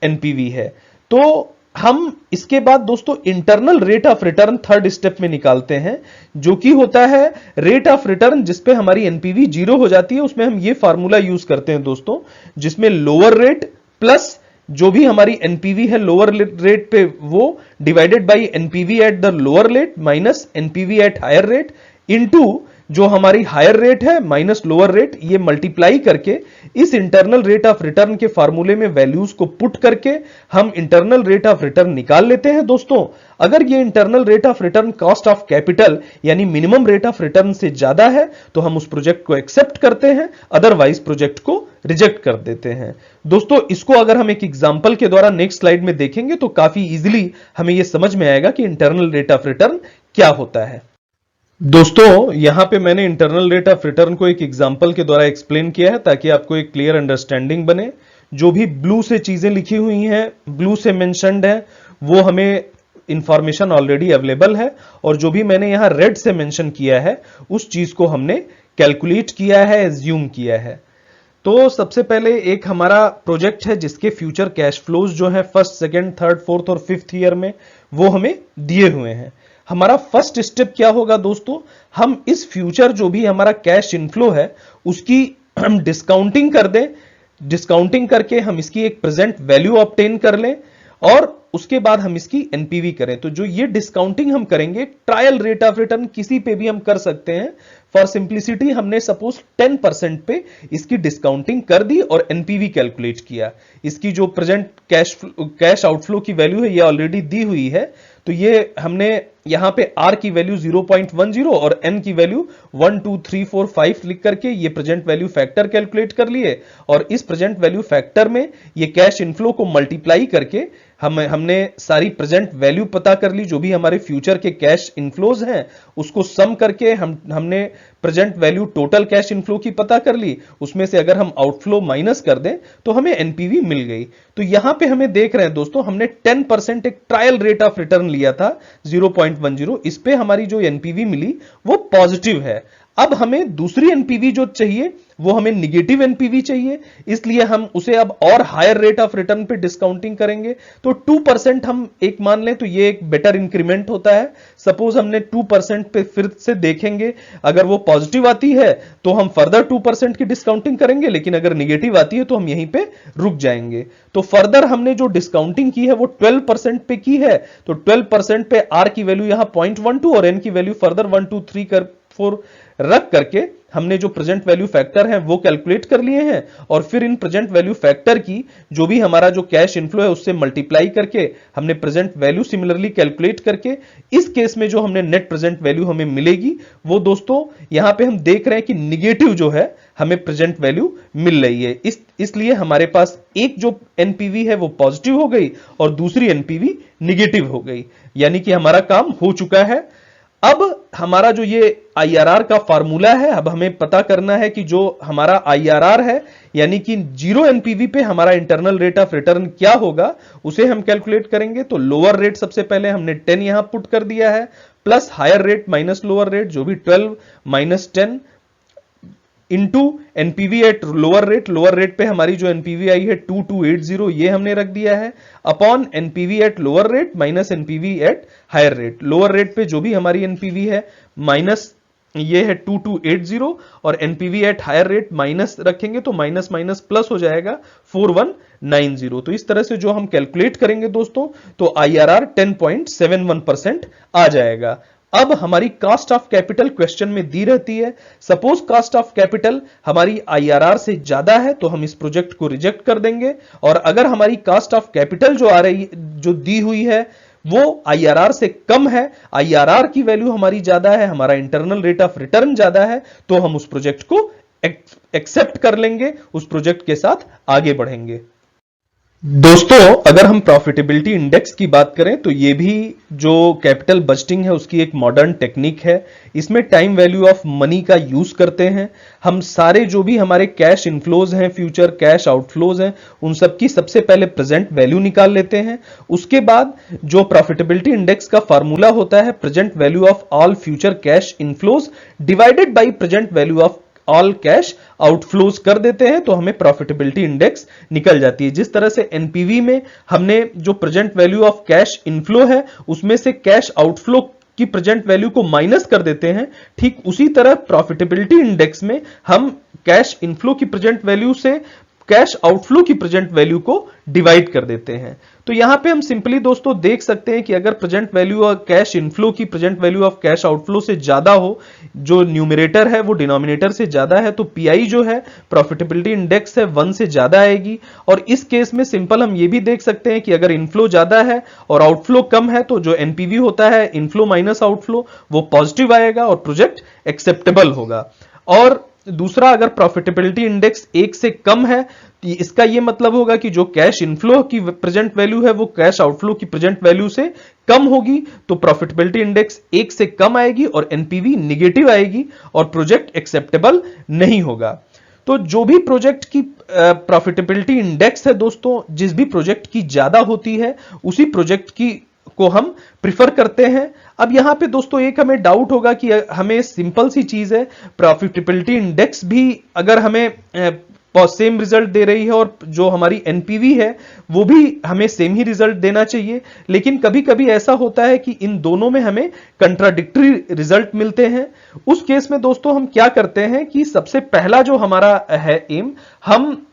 एनपीवी है। तो हम इसके बाद दोस्तों internal rate of return third step में निकालते हैं, जो कि होता है रेट ऑफ रिटर्न जिसपे हमारी एनपीवी 0 हो जाती है। उसमें हम ये फार्मूला यूज करते हैं दोस्तों, जिसमें लोअर रेट प्लस जो भी हमारी एनपीवी है लोअर रेट पे वो divided by NPV at the lower rate minus NPV at higher rate into जो हमारी हायर रेट है माइनस लोअर रेट, ये मल्टीप्लाई करके इस इंटरनल रेट ऑफ रिटर्न के फार्मूले में वैल्यूज को पुट करके हम इंटरनल रेट ऑफ रिटर्न निकाल लेते हैं। दोस्तों अगर ये internal rate of return cost of capital यानी मिनिमम रेट ऑफ रिटर्न से ज्यादा है तो हम उस प्रोजेक्ट को एक्सेप्ट करते हैं, अदरवाइज प्रोजेक्ट को रिजेक्ट कर देते हैं। दोस्तों इसको अगर हम एक एग्जांपल के द्वारा नेक्स्ट स्लाइड में देखेंगे तो काफी इजीली हमें यह समझ में आएगा कि इंटरनल रेट ऑफ रिटर्न क्या होता है। दोस्तों यहां पे मैंने इंटरनल रेट ऑफ रिटर्न को एक एग्जांपल के द्वारा एक्सप्लेन किया है ताकि आपको एक क्लियर अंडरस्टैंडिंग बने। जो भी ब्लू से चीजें लिखी हुई हैं, ब्लू से मेंशन्ड है, वो हमें इंफॉर्मेशन ऑलरेडी अवेलेबल है, और जो भी मैंने यहां रेड से मेंशन किया है उस चीज को हमने कैलकुलेट किया है, एज्यूम किया है। तो सबसे पहले एक हमारा प्रोजेक्ट है जिसके फ्यूचर कैश फ्लोज जो है फर्स्ट, सेकंड, थर्ड, फोर्थ और फिफ्थ ईयर में वो हमें दिए हुए हैं। हमारा फर्स्ट स्टेप क्या होगा दोस्तों, हम इस फ्यूचर जो भी हमारा कैश इनफ्लो है उसकी हम डिस्काउंटिंग कर दें, डिस्काउंटिंग करके हम इसकी एक प्रेजेंट वैल्यू ऑब्टेन कर लें और उसके बाद हम इसकी एनपीवी करें। तो जो ये डिस्काउंटिंग हम करेंगे, ट्रायल रेट ऑफ रिटर्न किसी पे भी हम कर सकते हैं। फॉर सिंप्लिसिटी हमने सपोज 10% पे इसकी डिस्काउंटिंग कर दी और एनपीवी कैलकुलेट किया। इसकी जो प्रेजेंट कैश आउटफ्लो की वैल्यू है ये ऑलरेडी दी हुई है, तो ये हमने यहां पे आर की वैल्यू 0.10 और एन की वैल्यू 1 2 3 4 5 लिख करके ये प्रेजेंट वैल्यू फैक्टर कैलकुलेट कर लिए और इस प्रेजेंट वैल्यू फैक्टर में ये कैश इनफ्लो को मल्टीप्लाई करके हमने सारी प्रेजेंट वैल्यू पता कर ली, जो भी हमारे फ्यूचर के कैश इनफ्लोज हैं उसको सम करके हमने present value total cash inflow की पता कर ली, उसमें से अगर हम आउटफ्लो माइनस कर दें तो हमें एनपीवी मिल गई। तो यहां पे हमें देख रहे हैं दोस्तों, हमने 10% एक ट्रायल रेट ऑफ रिटर्न लिया था 0.10, इस पे हमारी जो एनपीवी मिली वो पॉजिटिव है। अब हमें दूसरी एनपीवी जो चाहिए वो हमें निगेटिव एनपीवी चाहिए, इसलिए हम उसे अब और हायर रेट ऑफ रिटर्न पे डिस्काउंटिंग करेंगे। तो 2% हम एक मान लें तो ये एक बेटर इंक्रीमेंट होता है। सपोज हमने 2% पे फिर से देखेंगे, अगर वो पॉजिटिव आती है तो हम फर्दर 2% की डिस्काउंटिंग करेंगे, लेकिन अगर निगेटिव आती है तो हम यहीं पे रुक जाएंगे। तो फर्दर हमने जो डिस्काउंटिंग की है वो 12% पे की है, तो 12% पे आर की वैल्यू यहां 0.12 और एन की वैल्यू फर्दर 1 2 3 4 रख करके हमने जो प्रेजेंट वैल्यू फैक्टर है वो कैलकुलेट कर लिए हैं और फिर इन प्रेजेंट वैल्यू फैक्टर की जो भी हमारा जो कैश इनफ्लो है उससे मल्टीप्लाई करके हमने प्रेजेंट वैल्यू सिमिलरली कैलकुलेट करके इस केस में जो हमने नेट प्रेजेंट वैल्यू हमें मिलेगी वो दोस्तों यहां पे हम देख रहे हैं कि निगेटिव जो है हमें प्रेजेंट वैल्यू मिल रही है। इसलिए हमारे पास एक जो एनपीवी है वो पॉजिटिव हो गई और दूसरी एनपीवी निगेटिव हो गई, यानी कि हमारा काम हो चुका है। अब हमारा जो ये आईआरआर का फार्मूला है, अब हमें पता करना है कि जो हमारा आईआरआर है यानी कि 0 एनपीवी पे हमारा इंटरनल रेट ऑफ रिटर्न क्या होगा उसे हम कैलकुलेट करेंगे। तो लोअर रेट सबसे पहले हमने 10 यहां पुट कर दिया है, plus higher rate minus lower rate जो भी 12 minus 10 into NPV at lower rate पे हमारी जो एनपीवी आई है 2280 ये हमने रख दिया है, upon NPV at lower rate minus NPV at higher rate. Lower rate पे जो भी हमारी एनपीवी है माइनस ये है 2280 और NPV at higher rate minus रखेंगे तो माइनस माइनस प्लस हो जाएगा 4190। तो इस तरह से जो हम कैलकुलेट करेंगे दोस्तों तो आईआरआर 10.71% आ जाएगा। अब हमारी कास्ट ऑफ कैपिटल क्वेश्चन में दी रहती है, सपोज कास्ट ऑफ कैपिटल हमारी आईआरआर से ज्यादा है तो हम इस प्रोजेक्ट को रिजेक्ट कर देंगे, और अगर हमारी कास्ट ऑफ कैपिटल जो आ रही जो दी हुई है वो आईआरआर से कम है, आईआरआर की वैल्यू हमारी ज्यादा है, हमारा इंटरनल रेट ऑफ रिटर्न ज्यादा है, तो हम उस प्रोजेक्ट को एक्सेप्ट कर लेंगे, उस प्रोजेक्ट के साथ आगे बढ़ेंगे। दोस्तों अगर हम प्रॉफिटेबिलिटी इंडेक्स की बात करें तो ये भी जो कैपिटल बजटिंग है उसकी एक मॉडर्न टेक्निक है। इसमें टाइम वैल्यू ऑफ मनी का यूज करते हैं। हम सारे जो भी हमारे कैश इनफ्लोज हैं, फ्यूचर कैश आउटफ्लोज हैं, उन सब की सबसे पहले प्रेजेंट वैल्यू निकाल लेते हैं। उसके बाद जो प्रॉफिटेबिलिटी इंडेक्स का फार्मूला होता है present value of all future cash inflows divided by present value of all cash outflows कर देते हैं तो हमें प्रॉफिटेबिलिटी इंडेक्स निकल जाती है। जिस तरह से एनपीवी में हमने जो present value of cash inflow है उसमें से कैश आउटफ्लो की प्रेजेंट वैल्यू को माइनस कर देते हैं, ठीक उसी तरह प्रॉफिटेबिलिटी इंडेक्स में हम कैश इनफ्लो की प्रेजेंट वैल्यू से कैश आउटफ्लो की प्रेजेंट वैल्यू को डिवाइड कर देते हैं। तो यहां पे हम सिंपली दोस्तों देख सकते हैं कि अगर प्रेजेंट वैल्यू और कैश इनफ्लो की present value of cash outflow से ज्यादा हो, जो न्यूमरेटर है वो डिनोमिनेटर से ज्यादा है, तो पीआई जो है प्रॉफिटेबिलिटी इंडेक्स है 1 से ज्यादा आएगी। और इस केस में सिंपल हम ये भी देख सकते हैं कि अगर इनफ्लो ज्यादा है और आउटफ्लो कम है तो जो एनपीवी होता है इनफ्लो माइनस आउटफ्लो वो पॉजिटिव आएगा और प्रोजेक्ट एक्सेप्टेबल होगा। और दूसरा, अगर प्रॉफिटेबिलिटी इंडेक्स 1 से कम है तो इसका यह मतलब होगा कि जो कैश इनफ्लो की प्रेजेंट वैल्यू है वो कैश आउटफ्लो की प्रेजेंट वैल्यू से कम होगी, तो प्रॉफिटेबिलिटी इंडेक्स 1 से कम आएगी और एनपीवी निगेटिव आएगी और प्रोजेक्ट एक्सेप्टेबल नहीं होगा। तो जो भी प्रोजेक्ट की प्रॉफिटेबिलिटी इंडेक्स है दोस्तों, जिस भी प्रोजेक्ट की ज्यादा होती है उसी प्रोजेक्ट की को हम प्रिफर करते हैं। अब यहां पे दोस्तों एक हमें डाउट होगा कि हमें सिंपल सी चीज है, प्रॉफिटेबिलिटी इंडेक्स भी अगर हमें सेम रिजल्ट दे रही है और जो हमारी एनपीवी है वो भी हमें सेम ही रिजल्ट देना चाहिए। लेकिन कभी कभी ऐसा होता है कि इन दोनों में हमें कंट्राडिक्टरी रिजल्ट मिलते हैं। उस केस में दोस्तों हम क्या करते हैं कि सबसे पहला जो हमारा है एम, हम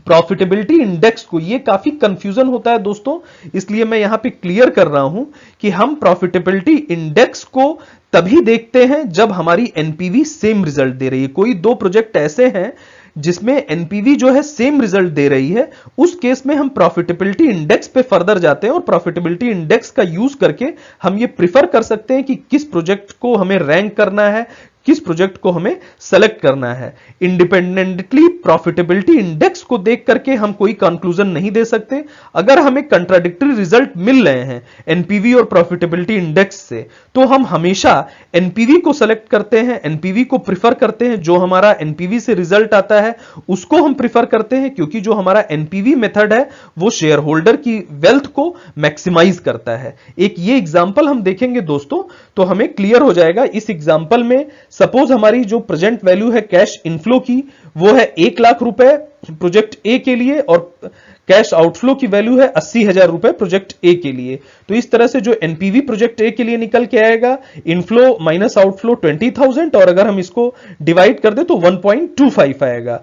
प्रॉफिटेबिलिटी इंडेक्स को, ये काफी कंफ्यूजन होता है दोस्तों, इसलिए मैं यहां पे क्लियर कर रहा हूं कि हम प्रॉफिटेबिलिटी इंडेक्स को तभी देखते हैं जब हमारी एनपीवी सेम रिजल्ट दे रही है। कोई दो प्रोजेक्ट ऐसे हैं जिसमें एनपीवी जो है सेम रिजल्ट दे रही है, उस केस में हम प्रॉफिटेबिलिटी इंडेक्स पे फर्दर जाते हैं और प्रॉफिटेबिलिटी इंडेक्स का यूज करके हम ये प्रिफर कर सकते हैं कि किस प्रोजेक्ट को हमें रैंक करना है, किस प्रोजेक्ट को हमें सेलेक्ट करना है। इंडिपेंडेंटली प्रॉफिटेबिलिटी इंडेक्स को देख करके हम कोई कंक्लूजन नहीं दे सकते। अगर हमें कंट्राडिक्टरी रिजल्ट मिल रहे हैं एनपीवी और प्रॉफिटेबिलिटी इंडेक्स से, तो हम हमेशा एनपीवी को सेलेक्ट करते हैं, एनपीवी को प्रिफर करते हैं। जो हमारा एनपीवी से रिजल्ट आता है उसको हम प्रिफर करते हैं, क्योंकि जो हमारा एनपीवी मेथड है वो शेयर होल्डर की वेल्थ को मैक्सिमाइज करता है। एक ये एग्जांपल हम देखेंगे दोस्तों तो हमें क्लियर हो जाएगा। इस एग्जांपल में सपोज हमारी जो प्रेजेंट वैल्यू है कैश इनफ्लो की वो है 1 लाख रुपए प्रोजेक्ट ए के लिए, और कैश आउटफ्लो की वैल्यू है 80,000 रुपए प्रोजेक्ट ए के लिए। तो इस तरह से जो एनपीवी प्रोजेक्ट ए के लिए निकल के आएगा, इनफ्लो माइनस आउटफ्लो 20,000, और अगर हम इसको डिवाइड कर दे तो 1.25 आएगा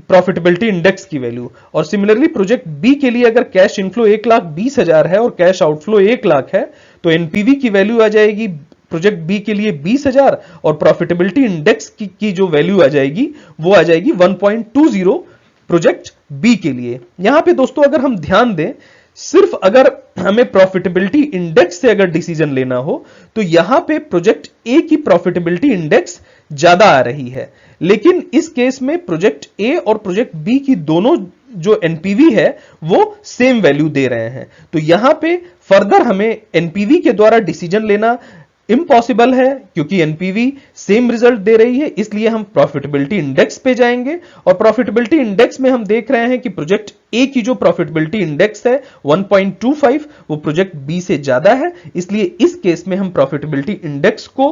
प्रॉफिटेबिलिटी इंडेक्स की वैल्यू। और सिमिलरली प्रोजेक्ट बी के लिए अगर कैश इनफ्लो 1,20,000 है और कैश आउटफ्लो 1 लाख है, तो एनपीवी की वैल्यू आ जाएगी प्रोजेक्ट बी के लिए 20,000 और प्रॉफिटेबिलिटी इंडेक्स की जो वैल्यू आ जाएगी वो आ जाएगी 1.20 प्रोजेक्ट बी के लिए। यहां पे दोस्तों अगर हम ध्यान दें, सिर्फ अगर हमें प्रॉफिटेबिलिटी इंडेक्स से अगर डिसीजन लेना हो तो यहां पे प्रोजेक्ट ए की प्रॉफिटेबिलिटी इंडेक्स ज्यादा आ रही है। लेकिन इस केस में प्रोजेक्ट ए और प्रोजेक्ट बी की दोनों जो एनपीवी है वो सेम वैल्यू दे रहे हैं। तो यहां पे फर्दर हमें एनपीवी के द्वारा डिसीजन लेना इम्पॉसिबल है, क्योंकि एनपीवी सेम रिजल्ट दे रही है। इसलिए हम प्रॉफिटेबिलिटी इंडेक्स पे जाएंगे, और प्रॉफिटेबिलिटी इंडेक्स में हम देख रहे हैं कि प्रोजेक्ट ए की जो प्रॉफिटेबिलिटी इंडेक्स है 1.25 वो प्रोजेक्ट बी से ज्यादा है। इसलिए इस केस में हम प्रॉफिटेबिलिटी इंडेक्स को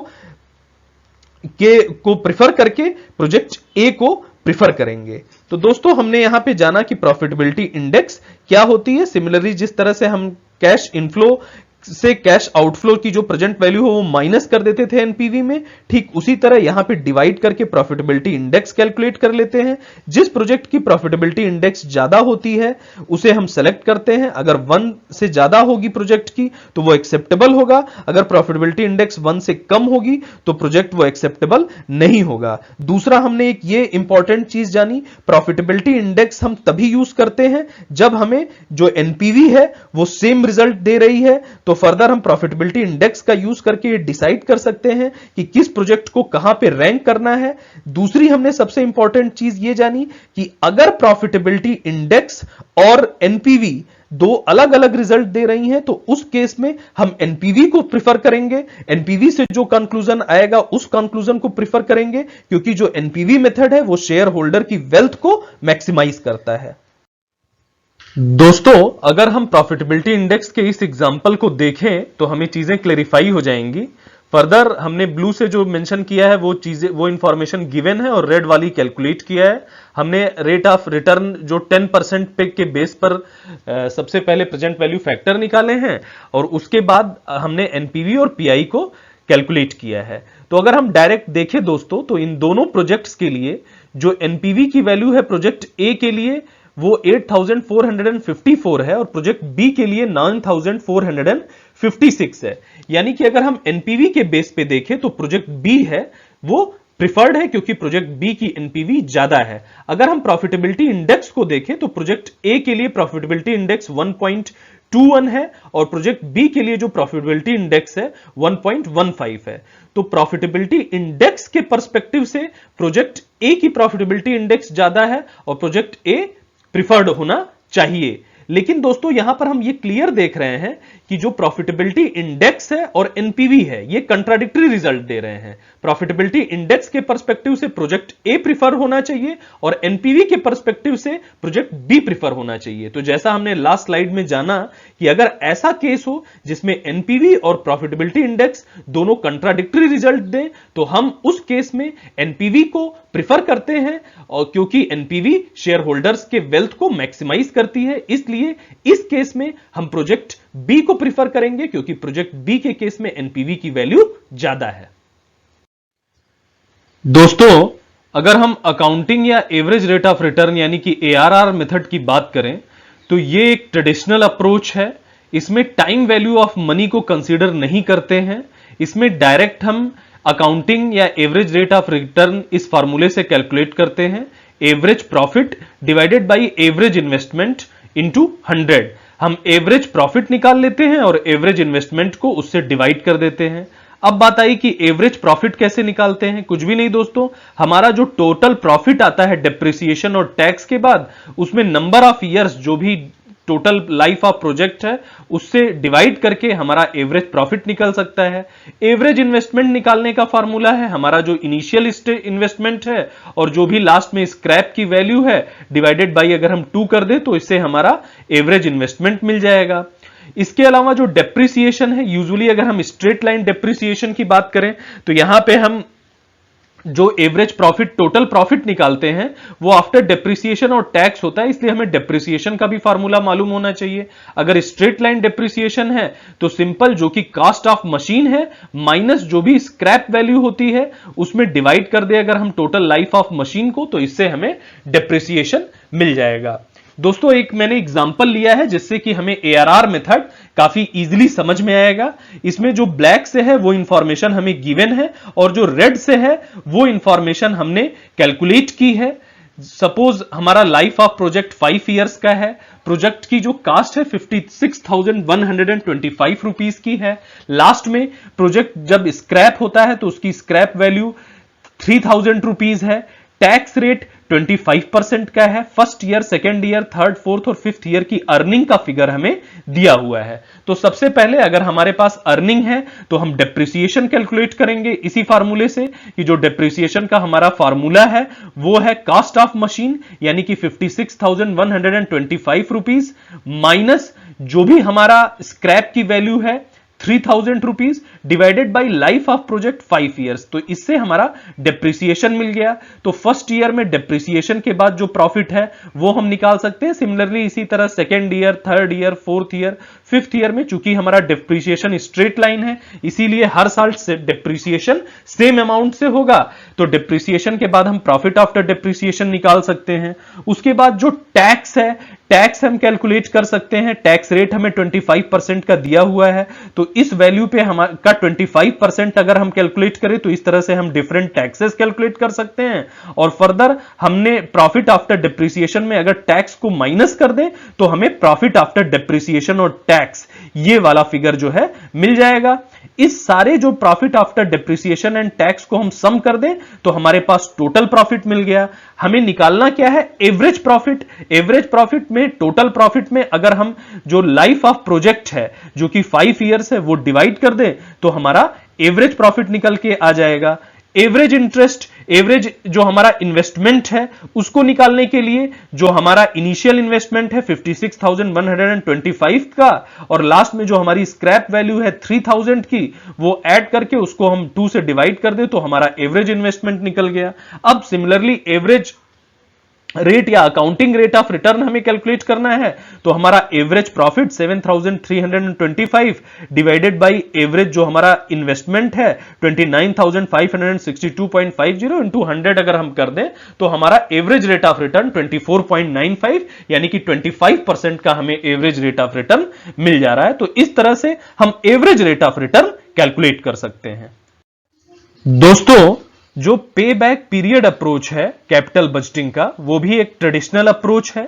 प्रिफर करके प्रोजेक्ट ए को प्रिफर करेंगे। तो दोस्तों हमने यहां पे जाना कि प्रॉफिटेबिलिटी इंडेक्स क्या होती है। सिमिलरली जिस तरह से हम कैश इनफ्लो से कैश आउटफ्लो की जो प्रेजेंट वैल्यू हो वो माइनस कर देते थे एनपीवी में, ठीक उसी तरह यहां पे डिवाइड करके प्रॉफिटेबिलिटी इंडेक्स कैलकुलेट कर लेते हैं। जिस प्रोजेक्ट की प्रॉफिटेबिलिटी इंडेक्स ज्यादा होती है उसे हम सेलेक्ट करते हैं। अगर 1 से ज्यादा होगी प्रोजेक्ट की तो वो एक्सेप्टेबल होगा, अगर प्रॉफिटेबिलिटी इंडेक्स 1 से कम होगी तो प्रोजेक्ट वो एक्सेप्टेबल नहीं होगा। दूसरा हमने एक ये इंपॉर्टेंट चीज जानी, प्रॉफिटेबिलिटी इंडेक्स हम तभी यूज करते हैं जब हमें जो एनपीवी है वो सेम रिजल्ट दे रही है। तो फर्दर हम प्रॉफिटेबिलिटी इंडेक्स का यूज करके डिसाइड कर सकते हैं कि किस प्रोजेक्ट को कहां पे रैंक करना है। दूसरी हमने सबसे इंपॉर्टेंट चीज ये जानी कि अगर प्रॉफिटेबिलिटी इंडेक्स और एनपीवी दो अलग अलग रिजल्ट दे रही हैं तो उस केस में हम एनपीवी को प्रिफर करेंगे। एनपीवी से जो कंक्लूजन आएगा उस कंक्लूजन को प्रिफर करेंगे, क्योंकि जो एनपीवी मेथड है वो शेयर होल्डर की वेल्थ को मैक्सिमाइज करता है। दोस्तों अगर हम प्रॉफिटेबिलिटी इंडेक्स के इस एग्जांपल को देखें तो हमें चीजें क्लेरिफाई हो जाएंगी। फर्दर हमने ब्लू से जो मेंशन किया है वो चीजें, वो इंफॉर्मेशन गिवन है, और रेड वाली कैलकुलेट किया है हमने। रेट ऑफ रिटर्न जो 10% पे के बेस पर सबसे पहले प्रेजेंट वैल्यू फैक्टर निकाले हैं, और उसके बाद हमने एनपीवी और पीआई को कैलकुलेट किया है। तो अगर हम डायरेक्ट देखें दोस्तों तो इन दोनों प्रोजेक्ट्स के लिए जो एनपीवी की वैल्यू है प्रोजेक्ट ए के लिए वो 8,454 है और प्रोजेक्ट बी के लिए 9,456 है। यानी कि अगर हम एनपीवी के बेस पे देखें तो प्रोजेक्ट बी है वो प्रिफर्ड है, क्योंकि प्रोजेक्ट बी की एनपीवी ज्यादा है। अगर हम प्रॉफिटेबिलिटी इंडेक्स को देखें तो प्रोजेक्ट ए के लिए प्रॉफिटेबिलिटी इंडेक्स 1.21 है और प्रोजेक्ट बी के लिए जो प्रॉफिटेबिलिटी इंडेक्स है 1.15 है। तो प्रॉफिटेबिलिटी इंडेक्स के पर्सपेक्टिव से प्रोजेक्ट ए की प्रॉफिटेबिलिटी इंडेक्स ज्यादा है और प्रोजेक्ट ए प्रिफर्ड होना चाहिए। लेकिन दोस्तों यहां पर हम ये क्लियर देख रहे हैं कि जो प्रॉफिटेबिलिटी इंडेक्स है और एनपीवी है ये कंट्राडिक्टरी रिजल्ट दे रहे हैं। प्रॉफिटेबिलिटी इंडेक्स के पर्सपेक्टिव से प्रोजेक्ट ए प्रिफर होना चाहिए और एनपीवी के पर्सपेक्टिव से प्रोजेक्ट बी प्रिफर होना चाहिए। तो जैसा हमने लास्ट स्लाइड में जाना कि अगर ऐसा केस हो जिसमें एनपीवी और प्रॉफिटेबिलिटी इंडेक्स दोनों कंट्राडिक्टरी रिजल्ट दें तो हम उस केस में एनपीवी को प्रिफर करते हैं, और क्योंकि एनपीवी शेयर होल्डर्स के वेल्थ को मैक्सिमाइज करती है, इसलिए इस केस में हम प्रोजेक्ट बी को प्रिफर करेंगे क्योंकि प्रोजेक्ट बी के केस में एनपीवी की वैल्यू ज्यादा है। दोस्तों अगर हम अकाउंटिंग या एवरेज रेट ऑफ रिटर्न यानी कि एआरआर मेथड की बात करें तो ये एक ट्रेडिशनल अप्रोच है। इसमें टाइम वैल्यू ऑफ मनी को कंसीडर नहीं करते हैं। इसमें डायरेक्ट हम अकाउंटिंग या एवरेज रेट ऑफ रिटर्न इस फार्मूले से कैलकुलेट करते हैं, average profit divided by average investment into 100। हम एवरेज प्रॉफिट निकाल लेते हैं और एवरेज इन्वेस्टमेंट को उससे डिवाइड कर देते हैं। अब बात आई कि एवरेज प्रॉफिट कैसे निकालते हैं। कुछ भी नहीं दोस्तों, हमारा जो टोटल प्रॉफिट आता है डेप्रिसिएशन और टैक्स के बाद, उसमें नंबर ऑफ ईयर्स जो भी टोटल लाइफ ऑफ प्रोजेक्ट है उससे डिवाइड करके हमारा एवरेज प्रॉफिट निकल सकता है। एवरेज इन्वेस्टमेंट निकालने का फार्मूला है हमारा जो इनिशियल इन्वेस्टमेंट है और जो भी लास्ट में स्क्रैप की वैल्यू है डिवाइडेड बाय अगर हम 2 कर दें तो इससे हमारा एवरेज इन्वेस्टमेंट मिल जाएगा। इसके अलावा जो डेप्रिसिएशन है, यूजुअली अगर हम स्ट्रेट लाइन डेप्रिसिएशन की बात करें तो यहां पे हम जो एवरेज प्रॉफिट टोटल प्रॉफिट निकालते हैं वो आफ्टर डेप्रिसिएशन और टैक्स होता है, इसलिए हमें डेप्रिसिएशन का भी फार्मूला मालूम होना चाहिए। अगर स्ट्रेट लाइन डेप्रिसिएशन है तो सिंपल जो कि कॉस्ट ऑफ मशीन है माइनस जो भी स्क्रैप वैल्यू होती है उसमें डिवाइड कर दे अगर हम टोटल लाइफ ऑफ मशीन को, तो इससे हमें डेप्रिसिएशन मिल जाएगा। दोस्तों एक मैंने एग्जांपल लिया है जिससे कि हमें एआरआर मेथड काफी इजीली समझ में आएगा। इसमें जो ब्लैक से है वो इंफॉर्मेशन हमें गिवन है और जो रेड से है वो इंफॉर्मेशन हमने कैलकुलेट की है। सपोज हमारा लाइफ ऑफ प्रोजेक्ट 5 इयर्स का है, प्रोजेक्ट की जो कास्ट है 56,125 रुपीज की है। लास्ट में प्रोजेक्ट जब स्क्रैप होता है तो उसकी स्क्रैप वैल्यू 3,000 रुपीज है। टैक्स रेट 25% का है। First year, second year, third, fourth और फिफ्थ ईयर की अर्निंग का फिगर हमें दिया हुआ है। तो सबसे पहले अगर हमारे पास अर्निंग है तो हम डेप्रिसिएशन कैलकुलेट करेंगे इसी फार्मूले से कि जो डेप्रिसिएशन का हमारा फार्मूला है वो है कॉस्ट ऑफ मशीन यानी कि 56,125 रुपीज माइनस जो भी हमारा स्क्रैप की वैल्यू है 3,000 rupees divided by life of project 5 years. तो इससे हमारा डेप्रिसिएशन मिल गया। तो फर्स्ट ईयर में डेप्रिसिएशन के बाद जो प्रॉफिट है वो हम निकाल सकते हैं। सिमिलरली इसी तरह second year, third year, fourth year, fifth year में चूंकि हमारा डेप्रिसिएशन स्ट्रेट लाइन है इसीलिए हर साल से डेप्रिसिएशन सेम अमाउंट से होगा। तो डेप्रिसिएशन के बाद हम प्रॉफिट आफ्टर डेप्रिसिएशन निकाल सकते हैं। उसके बाद जो टैक्स है, टैक्स हम कैलकुलेट कर सकते हैं। टैक्स रेट हमें 25% का दिया हुआ है, तो इस वैल्यू पे हमारा 25% अगर हम कैलकुलेट करें तो इस तरह से हम डिफरेंट टैक्सेस कैलकुलेट कर सकते हैं। और फर्दर हमने प्रॉफिट आफ्टर डेप्रिसिएशन में अगर टैक्स को माइनस कर दें तो हमें प्रॉफिट आफ्टर डेप्रिसिएशन और टैक्स ये वाला फिगर जो है मिल जाएगा। इस सारे जो profit after depreciation and tax को हम सम कर दें तो हमारे पास टोटल प्रॉफिट मिल गया। हमें निकालना क्या है? Average profit. एवरेज प्रॉफिट में टोटल प्रॉफिट में अगर हम जो लाइफ ऑफ प्रोजेक्ट है जो कि 5 इयर्स है वो डिवाइड कर दें तो हमारा एवरेज प्रॉफिट निकल के आ जाएगा। एवरेज इंटरेस्ट, एवरेज जो हमारा इन्वेस्टमेंट है उसको निकालने के लिए जो हमारा इनिशियल इन्वेस्टमेंट है 56,125 का और लास्ट में जो हमारी स्क्रैप वैल्यू है 3,000 की वो ऐड करके उसको हम 2 से डिवाइड कर दे तो हमारा एवरेज इन्वेस्टमेंट निकल गया। अब सिमिलरली एवरेज रेट या अकाउंटिंग रेट ऑफ रिटर्न हमें कैलकुलेट करना है तो हमारा average profit 7,325 divided by average जो हमारा इन्वेस्टमेंट है 29,562.50 इंटू 100 अगर हम कर दें तो हमारा एवरेज रेट ऑफ रिटर्न 24.95 यानी कि 25% का हमें एवरेज रेट ऑफ रिटर्न मिल जा रहा है। तो इस तरह से हम average rate of return calculate कर सकते हैं। दोस्तों जो पे बैक पीरियड अप्रोच है कैपिटल बजटिंग का वो भी एक ट्रेडिशनल अप्रोच है।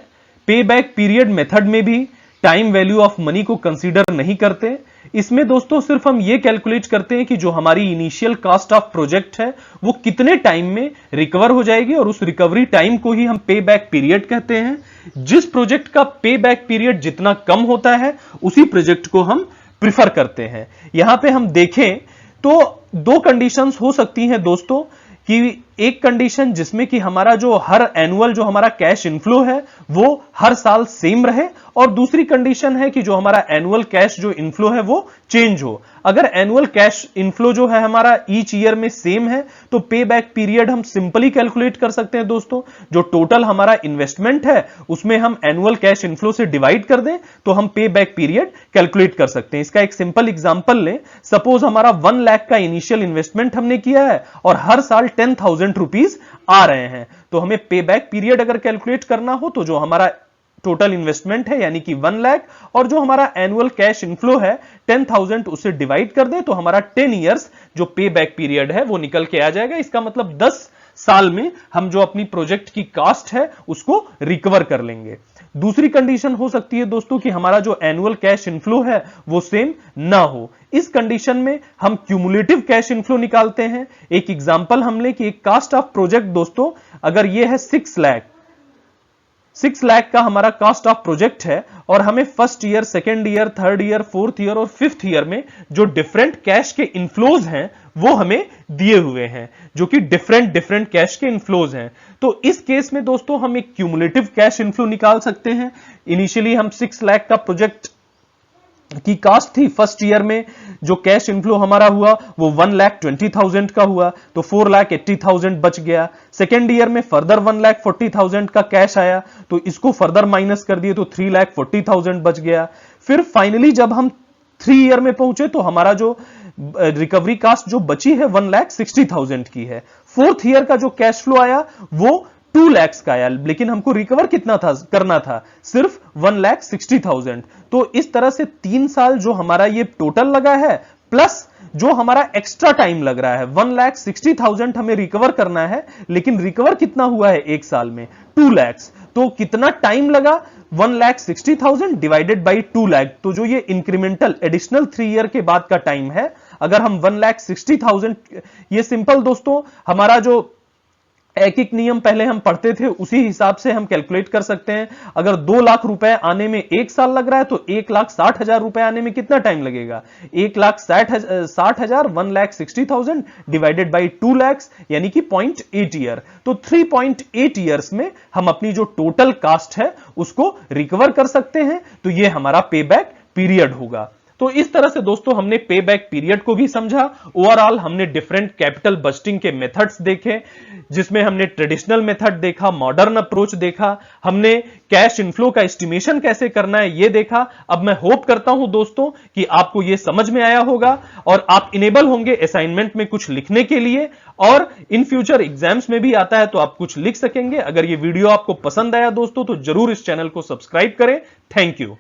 पे बैक पीरियड मेथड में भी टाइम वैल्यू ऑफ मनी को कंसीडर नहीं करते। इसमें दोस्तों सिर्फ हम ये कैलकुलेट करते हैं कि जो हमारी इनिशियल कॉस्ट ऑफ प्रोजेक्ट है वो कितने टाइम में रिकवर हो जाएगी, और उस रिकवरी टाइम को ही हम पे बैक पीरियड कहते हैं। जिस प्रोजेक्ट का पे बैक पीरियड जितना कम होता है उसी प्रोजेक्ट को हम प्रिफर करते हैं। यहां पे हम देखें तो दो कंडीशंस हो सकती हैं दोस्तों, कि एक कंडीशन जिसमें कि हमारा जो हर एनुअल जो हमारा कैश इनफ्लो है वो हर साल सेम रहे, और दूसरी कंडीशन है कि जो हमारा एनुअल कैश जो इनफ्लो है वो चेंज हो। अगर एनुअल कैश इनफ्लो जो है हमारा ईच ईयर में सेम है तो पे बैक पीरियड हम सिंपली कैलकुलेट कर सकते हैं दोस्तों। जो टोटल हमारा इन्वेस्टमेंट है उसमें हम एनुअल कैश इनफ्लो से डिवाइड कर दें तो हम पे बैक पीरियड कैलकुलेट कर सकते हैं। इसका एक सिंपल एग्जांपल लें। सपोज हमारा 1 लाख का इनिशियल इन्वेस्टमेंट हमने किया है और हर साल 10,000 रुपीज आ रहे हैं, तो हमें पे बैक पीरियड अगर कैलकुलेट करना हो तो जो हमारा टोटल इन्वेस्टमेंट है यानी कि 1 लाख और जो हमारा एनुअल कैश इनफ्लो है 10,000 उसे डिवाइड कर दें तो हमारा 10 इयर्स जो पे बैक पीरियड है वो निकल के आ जाएगा। इसका मतलब 10 साल में हम जो अपनी प्रोजेक्ट की कॉस्ट है उसको रिकवर कर लेंगे। दूसरी कंडीशन हो सकती है दोस्तों कि हमारा जो एनुअल कैश इनफ्लो है वो सेम ना हो। इस कंडीशन में हम क्यूमुलेटिव कैश इनफ्लो निकालते हैं। एक एग्जांपल हम लें कि एक कॉस्ट ऑफ प्रोजेक्ट दोस्तों अगर ये है 6 लाख का हमारा कॉस्ट ऑफ प्रोजेक्ट है, और हमें first year, second year, third year, fourth year और फिफ्थ ईयर में जो डिफरेंट कैश के इनफ्लोज हैं वो हमें दिए हुए हैं, जो कि डिफरेंट कैश के इनफ्लोज हैं। तो इस केस में दोस्तों हम एक क्यूमुलेटिव कैश इनफ्लो निकाल सकते हैं। इनिशियली हम 6 लाख का प्रोजेक्ट की कॉस्ट थी, फर्स्ट ईयर में जो कैश इनफ्लो हमारा हुआ वो 1,20,000 का हुआ, तो 4,80,000 बच गया। सेकेंड ईयर में फर्दर 1,40,000 का कैश आया तो इसको फर्दर माइनस कर दिए तो 3,40,000 बच गया। फिर फाइनली जब हम 3 ईयर में पहुंचे तो हमारा जो रिकवरी कॉस्ट जो बची है 1,60,000 की है। फोर्थ ईयर का जो कैश फ्लो आया वो 2 लाख का आया, लेकिन हमको रिकवर कितना था करना था, सिर्फ 1,60,000। तो इस तरह से 3 साल जो हमारा ये टोटल लगा है प्लस जो हमारा एक्स्ट्रा टाइम लग रहा है, 1,60,000 हमें रिकवर करना है, लेकिन रिकवर कितना हुआ है एक साल में 2 लाख। तो कितना टाइम लगा, 1,60,000 डिवाइडेड बाई 2 लाख। तो जो ये इंक्रीमेंटल एडिशनल 3 ईयर के बाद का टाइम है, अगर हम 1,60,000, ये सिंपल दोस्तों हमारा जो एक एक नियम पहले हम पढ़ते थे उसी हिसाब से हम कैलकुलेट कर सकते हैं। अगर 2 लाख रुपए आने में 1 साल लग रहा है तो 1,60,000 रुपए आने में कितना टाइम लगेगा, 1,60,000 1,60,000 डिवाइडेड बाई 2 लाख यानी कि 0.8 ईयर। तो 3.8 ईयर्स में हम अपनी जो टोटल कॉस्ट है उसको रिकवर कर सकते हैं। तो ये हमारा पे बैक पीरियड होगा। तो इस तरह से दोस्तों हमने पे बैक पीरियड को भी समझा। ओवरऑल हमने डिफरेंट कैपिटल बजटिंग के मेथड्स देखे, जिसमें हमने ट्रेडिशनल मेथड देखा, मॉडर्न अप्रोच देखा, हमने कैश इनफ्लो का एस्टिमेशन कैसे करना है ये देखा। अब मैं होप करता हूं दोस्तों कि आपको ये समझ में आया होगा और आप इनेबल होंगे असाइनमेंट में कुछ लिखने के लिए, और इन फ्यूचर एग्जाम्स में भी आता है तो आप कुछ लिख सकेंगे। अगर ये वीडियो आपको पसंद आया दोस्तों तो जरूर इस चैनल को सब्सक्राइब करें। Thank you.